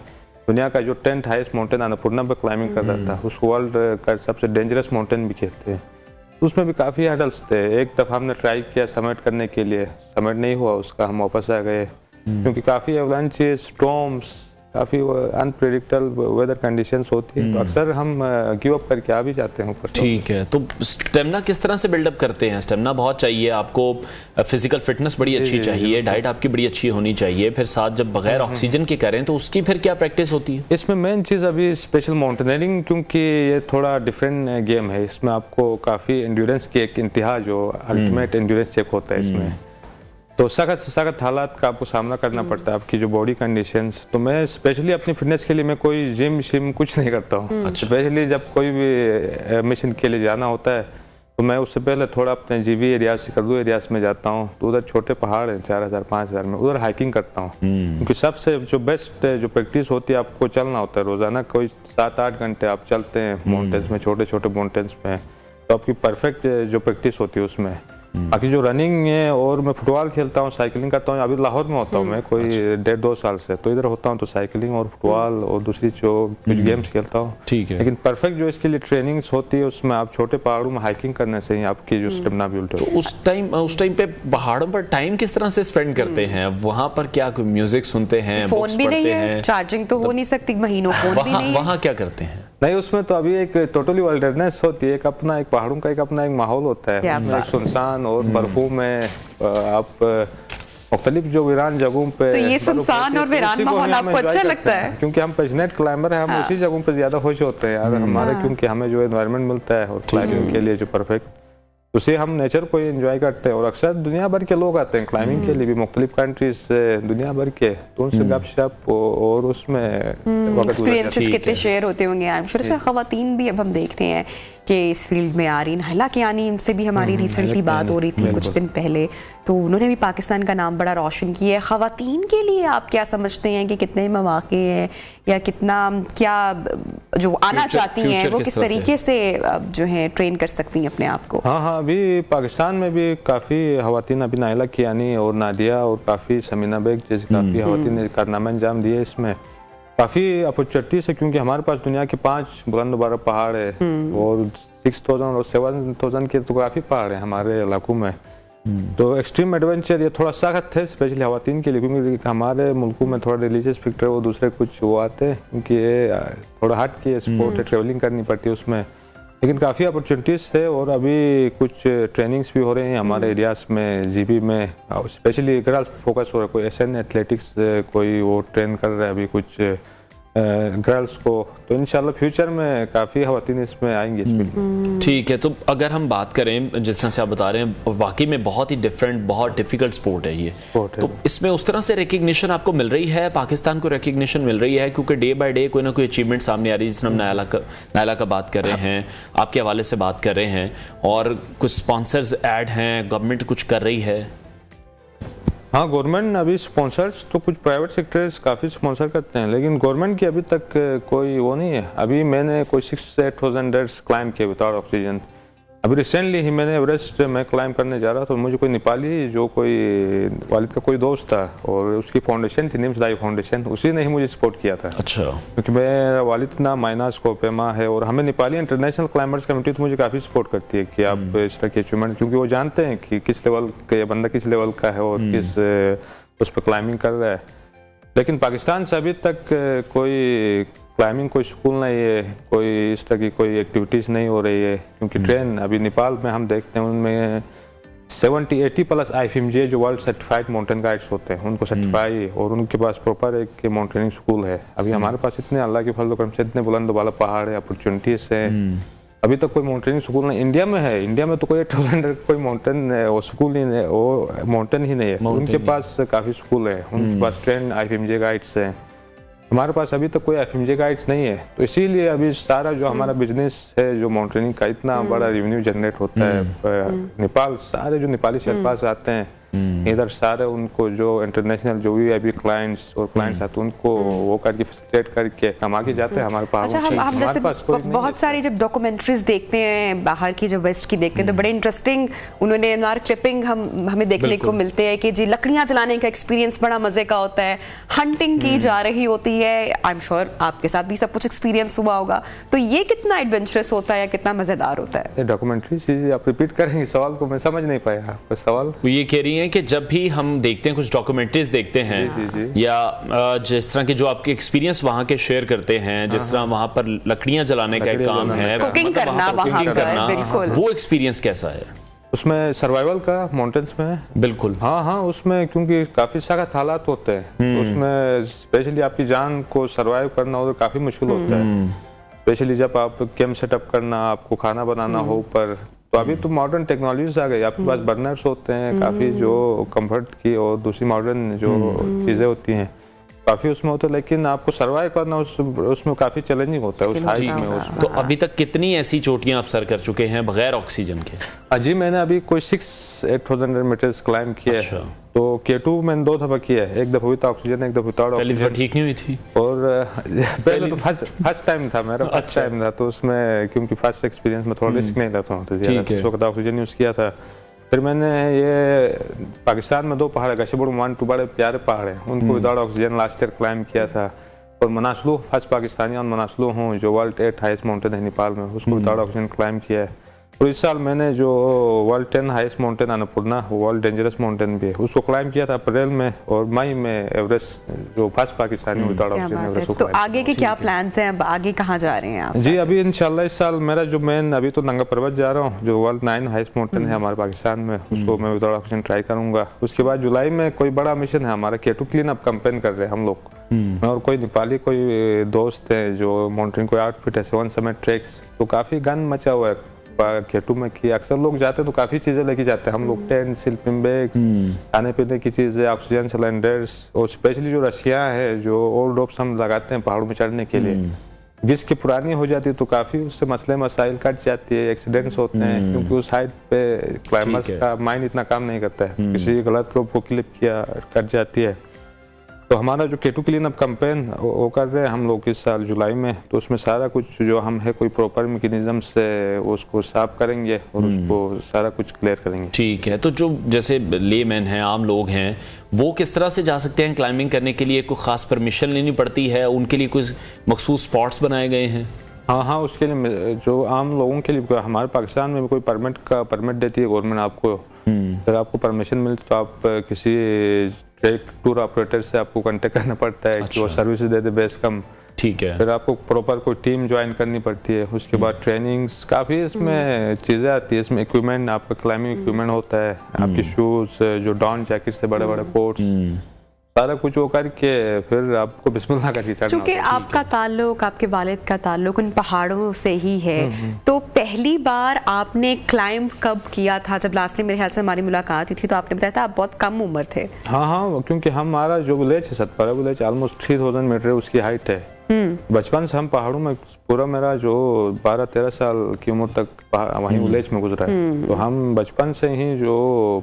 दुनिया का जो 10th हाईएस्ट माउंटेन अन्नपूर्णा पर क्लाइंबिंग कर रहा था, उस वर्ल्ड का सबसे डेंजरस माउंटेन भी कहते हैं, उसमें भी काफ़ी हर्डल्स थे। एक दफ़ा हमने ट्राई किया समिट करने के लिए, समिट नहीं हुआ उसका, हम वापस आ गए क्योंकि काफ़ी एवलांचेस, स्टॉर्म्स, काफ़ी अनप्रेडिक्टेबल वेदर कंडीशंस होती है, तो अक्सर हम गिव अप करके आ भी जाते हैं ऊपर। ठीक है, तो स्टेमिना किस तरह से बिल्डअप करते हैं? स्टेमिना बहुत चाहिए आपको, फिजिकल फिटनेस बड़ी अच्छी चाहिए, डाइट आपकी बड़ी अच्छी होनी चाहिए, फिर साथ जब बगैर ऑक्सीजन के करें तो उसकी फिर क्या प्रैक्टिस होती है? इसमें मेन चीज़ अभी स्पेशल माउंटेनियरिंग, क्योंकि ये थोड़ा डिफरेंट गेम है, इसमें आपको काफ़ी एंड्योरेंस की एक इंतहा जो अल्टीमेट एंड्योरेंस चेक होता है इसमें, तो सख्त से सख्त हालात का आपको सामना करना पड़ता है, आपकी जो बॉडी कंडीशंस। तो मैं स्पेशली अपनी फिटनेस के लिए मैं कोई जिम शिम कुछ नहीं करता हूँ। स्पेशली जब कोई भी मिशन के लिए जाना होता है तो मैं उससे पहले थोड़ा अपने जीबी एरियाज से करदू एरियाज में जाता हूँ, तो उधर छोटे पहाड़ हैं 4000-5000 में, उधर हाइकिंग करता हूँ क्योंकि सबसे जो बेस्ट जो प्रैक्टिस होती है आपको चलना होता है रोज़ाना, कोई 7-8 घंटे आप चलते हैं माउंटेन्स में, छोटे छोटे माउंटेन्स में, तो आपकी परफेक्ट जो प्रैक्टिस होती है उसमें। बाकी जो रनिंग है, और मैं फुटबॉल खेलता हूँ, साइकिलिंग करता हूँ, अभी लाहौर में होता हूँ मैं कोई 1.5-2 साल से, तो इधर होता हूँ तो साइकिलिंग और फुटबॉल और दूसरी जो कुछ गेम्स खेलता हूँ। ठीक है, लेकिन परफेक्ट जो इसके लिए ट्रेनिंग्स होती है उसमें आप छोटे पहाड़ों में हाइकिंग करने से ही आपकी जो स्टेमिना बिल्ड होती है। उस टाइम पे पहाड़ों पर टाइम किस तरह से स्पेंड करते हैं? वहाँ पर क्या कोई म्यूजिक सुनते हैं, फोन भी नहीं है, चार्जिंग तो हो नहीं सकती महीनों, फोन भी नहीं है, वहाँ क्या करते हैं? नहीं, उसमें तो अभी एक टोटली वाइल्डनेस होती है, एक अपना एक पहाड़ों का एक अपना एक माहौल होता है, सुनसान और बर्फों में आप मुख्तलिफ जो वीरान जगहों पे, तो ये सुनसान और वीरान माहौल आपको अच्छा लगता है? क्योंकि हम पैशनेट क्लाइंबर हैं, हम उसी जगहों पे ज्यादा खुश होते हैं यार हमारे, क्योंकि हमें जो एनवायरनमेंट मिलता है और क्लाइंबिंग के लिए जो परफेक्ट, उसे हम नेचर को एंजॉय करते हैं। और अक्सर दुनिया भर के लोग आते हैं क्लाइंबिंग के लिए भी, मुख्तलिफ कंट्रीज से, दुनिया भर के, तो उनसे गपशप और उसमें एक्सपीरियंसेस कितने शेयर होते होंगे। आई एम श्योर से खवातीन भी अब हम देख रहे हैं कि इस फील्ड में आ रही हैं। हालांकि यानी इनसे भी हमारी रिसेंटली बात हो रही थी कुछ दिन पहले, तो उन्होंने भी पाकिस्तान का नाम बड़ा रोशन किया है। खवातीन के लिए आप क्या समझते हैं कि कितने मौके हैं या कितना, क्या जो आना चाहती हैं वो किस तरीके से जो है ट्रेन कर सकती हैं अपने आप को? हाँ, अभी पाकिस्तान में भी काफ़ी खवातीन, अभी नाइला कियानी और नादिया और काफ़ी समीना बेग जैसे काफ़ी खवातीन ने कारनामे अंजाम दिए, इसमें काफ़ी अपॉर्चुनिटीज है क्योंकि हमारे पास दुनिया के 5 बुलंद बारह पहाड़ है और 6000 और 7000 के तो काफ़ी पहाड़ हैं हमारे इलाकों में। तो एक्सट्रीम एडवेंचर ये थोड़ा सख्त है स्पेशली खवातीन के लिए, क्योंकि हमारे मुल्कों में थोड़ा रिलीजियस फैक्टर वो दूसरे कुछ वो आते हैं, क्योंकि ये थोड़ा हट के स्पोर्ट है, ट्रेवलिंग करनी पड़ती है उसमें, लेकिन काफ़ी अपॉर्चुनिटीज़ है। और अभी कुछ ट्रेनिंग्स भी हो रहे हैं हमारे एरियाज़ में, जीबी में स्पेशली गर्ल्स फोकस हो रहा है, कोई SN एथलेटिक्स कोई वो ट्रेन कर रहा है अभी कुछ गर्ल्स को, तो इंशाल्लाह फ्यूचर में काफ़ी खवातीन इसमें आएंगी इसमें। ठीक है, तो अगर हम बात करें जिस तरह से आप बता रहे हैं, वाकई में बहुत ही डिफरेंट, बहुत डिफिकल्ट स्पोर्ट है ये, तो इसमें उस तरह से रिकग्निशन आपको मिल रही है, पाकिस्तान को रिकग्निशन मिल रही है? क्योंकि डे बाय डे कोई ना कोई अचीवमेंट सामने आ रही है, जिसमें हम नायला का बात कर रहे हैं, आपके हवाले से बात कर रहे हैं, और कुछ स्पॉन्सर्स ऐड हैं, गवर्नमेंट कुछ कर रही है? हाँ, गवर्नमेंट अभी स्पॉन्सर्स तो कुछ प्राइवेट सेक्टर्स काफ़ी स्पॉन्सर करते हैं, लेकिन गवर्नमेंट की अभी तक कोई वो नहीं है। अभी मैंने कोई 6-8,000 डेट्स क्लाइम किए विदाउट ऑक्सीजन, अभी रिसेंटली ही मैंने एवरेस्ट में क्लाइंब करने जा रहा था, तो मुझे कोई नेपाली जो कोई वालिद का कोई दोस्त था और उसकी फाउंडेशन थी निम्स दाई फाउंडेशन, उसी ने ही मुझे सपोर्ट किया था। अच्छा। क्योंकि मैं वालिद ना माइनास को पेमा है और हमें नेपाली इंटरनेशनल क्लाइंबर्स कमेटी तो मुझे काफ़ी सपोर्ट करती है कि आप इस तरह की अचीवमेंट, क्योंकि वो जानते हैं कि किस लेवल का ये बंदा किस लेवल का है और किस उस पर क्लाइंबिंग कर रहा है। लेकिन पाकिस्तान से अभी तक कोई क्लाइंबिंग कोई स्कूल नहीं है, कोई इस तरह की कोई एक्टिविटीज़ नहीं हो रही है, क्योंकि ट्रेन अभी नेपाल में हम देखते हैं उनमें 70-80 प्लस IFMJ जो वर्ल्ड सर्टिफाइड माउंटेन गाइड्स होते हैं उनको सर्टिफाई और उनके पास प्रॉपर एक माउंटेनिंग स्कूल है। अभी हमारे पास इतने अल्लाह के फजल करम से इतने बुलंद वाला पहाड़ है, अपॉर्चुनिटीज है, अभी तक कोई माउंटेनिंग स्कूल नहीं इंडिया में है। इंडिया में तो कोई 800 कोई माउंटेन स्कूल ही नहीं, वो माउंटेन ही नहीं है। उनके पास काफ़ी स्कूल है, उनके पास ट्रेन IFMJ गाइड्स हैं, हमारे पास अभी तक कोई IFMJ गाइड्स नहीं है। तो इसीलिए अभी सारा जो हमारा बिजनेस है जो माउंटेनिंग का इतना बड़ा रेवेन्यू जनरेट होता है नेपाल, सारे जो नेपाली शेरपास आते हैं इधर सारे उनको जो इंटरनेशनल जो VIP क्लाइंट्स और क्लाइंट्स आते हैं उनको वो करके फैसिलिटेट करके हम आगे जाते हैं हमारे पास। अच्छा, हम जैसे बहुत सारी जब डॉक्यूमेंट्रीज देखते हैं बाहर की, जब वेस्ट की देखते हैं तो बड़े इंटरेस्टिंग उन्होंने क्लिपिंग हमें देखने को मिलते हैं कि जी लकड़ियां जलाने का एक्सपीरियंस बड़ा मजे का होता है, हंटिंग की जा रही होती है। आई एम श्योर आपके साथ भी सब कुछ एक्सपीरियंस हुआ होगा, तो ये कितना एडवेंचरस होता है या कितना मजेदार होता है? डॉक्यूमेंट्री आप रिपीट करेंगे सवाल को, मैं समझ नहीं पाया आपका सवाल। ये कह रही है कि जब भी हम देखते हैं कुछ डॉक्यूमेंट्रीज देखते हैं जी। या जिस तरह के जो आपके एक्सपीरियंस वहां के शेयर करते हैं, जिस तरह वहां पर लकड़ियां जलाने का काम है, कुकिंग करना वहां पर, वो एक्सपीरियंस कैसा है? उसमें सर्वाइवल का माउंटेन्स में बिल्कुल हाँ उसमें क्योंकि काफ़ी सख्त हालात होते हैं, तो उसमें स्पेशली आपकी जान को सर्वाइव करना उधर काफ़ी मुश्किल होता है। स्पेशली जब आप कैंप सेटअप करना, आपको खाना बनाना हो ऊपर, तो अभी तो मॉडर्न टेक्नोलॉजीज आ गई, आपके पास बर्नर्स होते हैं काफ़ी जो कंफर्ट की और दूसरी मॉडर्न जो चीज़ें होती हैं काफ़ी उसमें होता है, लेकिन आपको सर्वाइव करना उसमें काफ़ी चैलेंजिंग होता है उस हाइट में। उसमें तो अभी तक कितनी ऐसी चोटियां आप सर कर चुके हैं बगैर ऑक्सीजन के? जी मैंने अभी कोई 6-8,000 मीटर्स क्लाइंब किया है। तो K2 मैंने 2 दफा किया है, एक दफा विद ऑक्सीजन, एक दफा विदाउट ऑक्सीजन। ठीक नहीं हुई थी और पहले तो फर्स्ट टाइम था मेरा, फर्स्ट टाइम था, तो उसमें क्योंकि फर्स्ट एक्सपीरियंस में थोड़ा रिस्क नहीं लेता हूँ, तो उस वक्त ऑक्सीजन यूज़ किया था। फिर मैंने ये पाकिस्तान में 2 पहाड़ गशेबुड़ 1-2 बड़े प्यारे पहाड़ हैं, उनको without oxygen last year climb किया था। और मनासलू फर्स्ट पाकिस्तानी और मनासलू हूँ जो वर्ल्ड 8 हाईएस्ट माउंटेन है नेपाल में, उसको विदाउट ऑक्सीजन क्लाइंब किया है। और इस साल मैंने जो world 10 highest mountain Annapurna, world dangerous mountain भी है, उसको क्लाइंब किया था अप्रैल में, और मई में एवरेस्ट जो first Pakistani without oxygen Everest को। तो आगे के क्या प्लान्स हैं, अब आगे कहाँ जा रहे हैं आप? जी अभी इंशाल्लाह इस साल मेरा जो मेन अभी तो नंगा पर्वत जा रहा हूँ जो वर्ल्ड 9 हाईएस्ट माउंटेन है हमारे पाकिस्तान में, उसको मैं विदाउट ऑक्सीजन ट्राई करूँगा। उसके बाद जुलाई में कोई बड़ा मिशन है हमारा, K2 क्लीन अप कैंपेन कर रहे हैं हम लोग, मैं और कोई नेपाली कोई दोस्त है जो माउंटेन कोई आउटफिट है 7 समिट ट्रैक्स, तो काफ़ी गन मचा हुआ है K2 में कि अक्सर लोग जाते हैं तो काफ़ी चीज़ें लेके जाते हैं हम लोग, टेंट, स्लीपिंग बैग्स, खाने पीने की चीज़ें, ऑक्सीजन सिलेंडर्स, और स्पेशली जो रस्सियाँ हैं जो ओल्ड रोप्स हम लगाते हैं पहाड़ों में चढ़ने के लिए, जिसकी पुरानी हो जाती है तो काफ़ी उससे मसले मसाइल कट जाती है, एक्सीडेंट्स होते हैं, क्योंकि उस हाइट पे क्लाइंबर्स का माइंड इतना काम नहीं करता है, किसी गलत रोप को क्लिप किया कट जाती है। तो हमारा जो K2 क्लीन अप कैंपेन वो कर रहे हैं हम लोग इस साल जुलाई में, तो उसमें सारा कुछ जो हम है कोई प्रॉपर मैकेनिज्म से उसको साफ करेंगे और उसको सारा कुछ क्लियर करेंगे। ठीक है, तो जो जैसे लेमैन हैं, आम लोग हैं, वो किस तरह से जा सकते हैं क्लाइंबिंग करने के लिए? कोई खास परमिशन लेनी पड़ती है? उनके लिए कुछ मखसूस स्पॉट्स बनाए गए हैं? हाँ उसके लिए जो आम लोगों के लिए हमारे पाकिस्तान में कोई परमिट देती है गवर्नमेंट आपको, फिर आपको परमिशन मिलती तो आप किसी ट्रैक टूर ऑपरेटर से आपको कांटेक्ट करना पड़ता है कि वो सर्विस दे दे बेस कम। ठीक है, फिर आपको प्रॉपर कोई टीम ज्वाइन करनी पड़ती है, उसके बाद ट्रेनिंग्स काफ़ी इसमें चीज़ें आती है, इसमें इक्विपमेंट आपका क्लाइंबिंग इक्विपमेंट होता है, आपकी शूज़ जो डाउन जैकेट से बड़े बड़े कोट्स, सारा कुछ वो करके फिर आपको बिस्मिल्लाह करके चढ़ना। क्योंकि आपका ताल्लुक, आपके वालिद का ताल्लुक उन पहाड़ों से ही है, तो पहली बार आपने क्लाइंब कब किया था? जब लास्टली मेरे ख्याल से हमारी मुलाकात हुई थी तो आपने बताया था आप बहुत कम उम्र थे। हाँ क्योंकि हमारा जो विलेज है सतपारा विलेज ऑलमोस्ट 3000 मीटर उसकी हाइट है। बचपन से हम पहाड़ों में पूरा मेरा जो 12-13 साल की उम्र तक वहीं विलेज में गुजरा है, तो हम बचपन से ही जो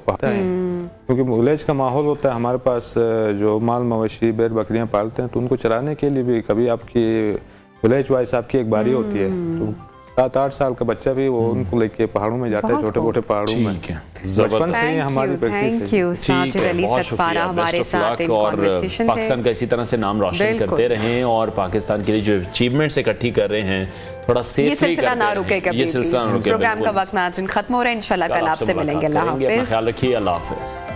पढ़ते हैं, क्योंकि विलेज का माहौल होता है हमारे पास, जो माल मवेशी बैल बकरियां पालते हैं तो उनको चराने के लिए भी कभी आपकी विलेज वाइज आपकी एक बारी होती है, तो 7-8 साल का बच्चा भी वो उनको लेके पहाड़ों में जाता है, छोटे मोटे पहाड़ों में। बचपन से ही हमारी थैंक यू साजिद अली सतपारा हमारे साथ इन कॉन्वर्सेशन थे। पाकिस्तान का इसी तरह से नाम रोशन करते रहें और पाकिस्तान के लिए जो अचीवमेंट्स इकट्ठी कर रहे हैं थोड़ा सेफली, ये सिलसिला ना रुके कभी। ये सिलसिला ना रुके। प्रोग्राम का वक्त नाज़रीन खत्म हो रहा है, इंशाल्लाह कल आपसे मिलेंगे। अल्लाह हाफिज़, ख्याल रखिए, अल्लाह हाफिज़।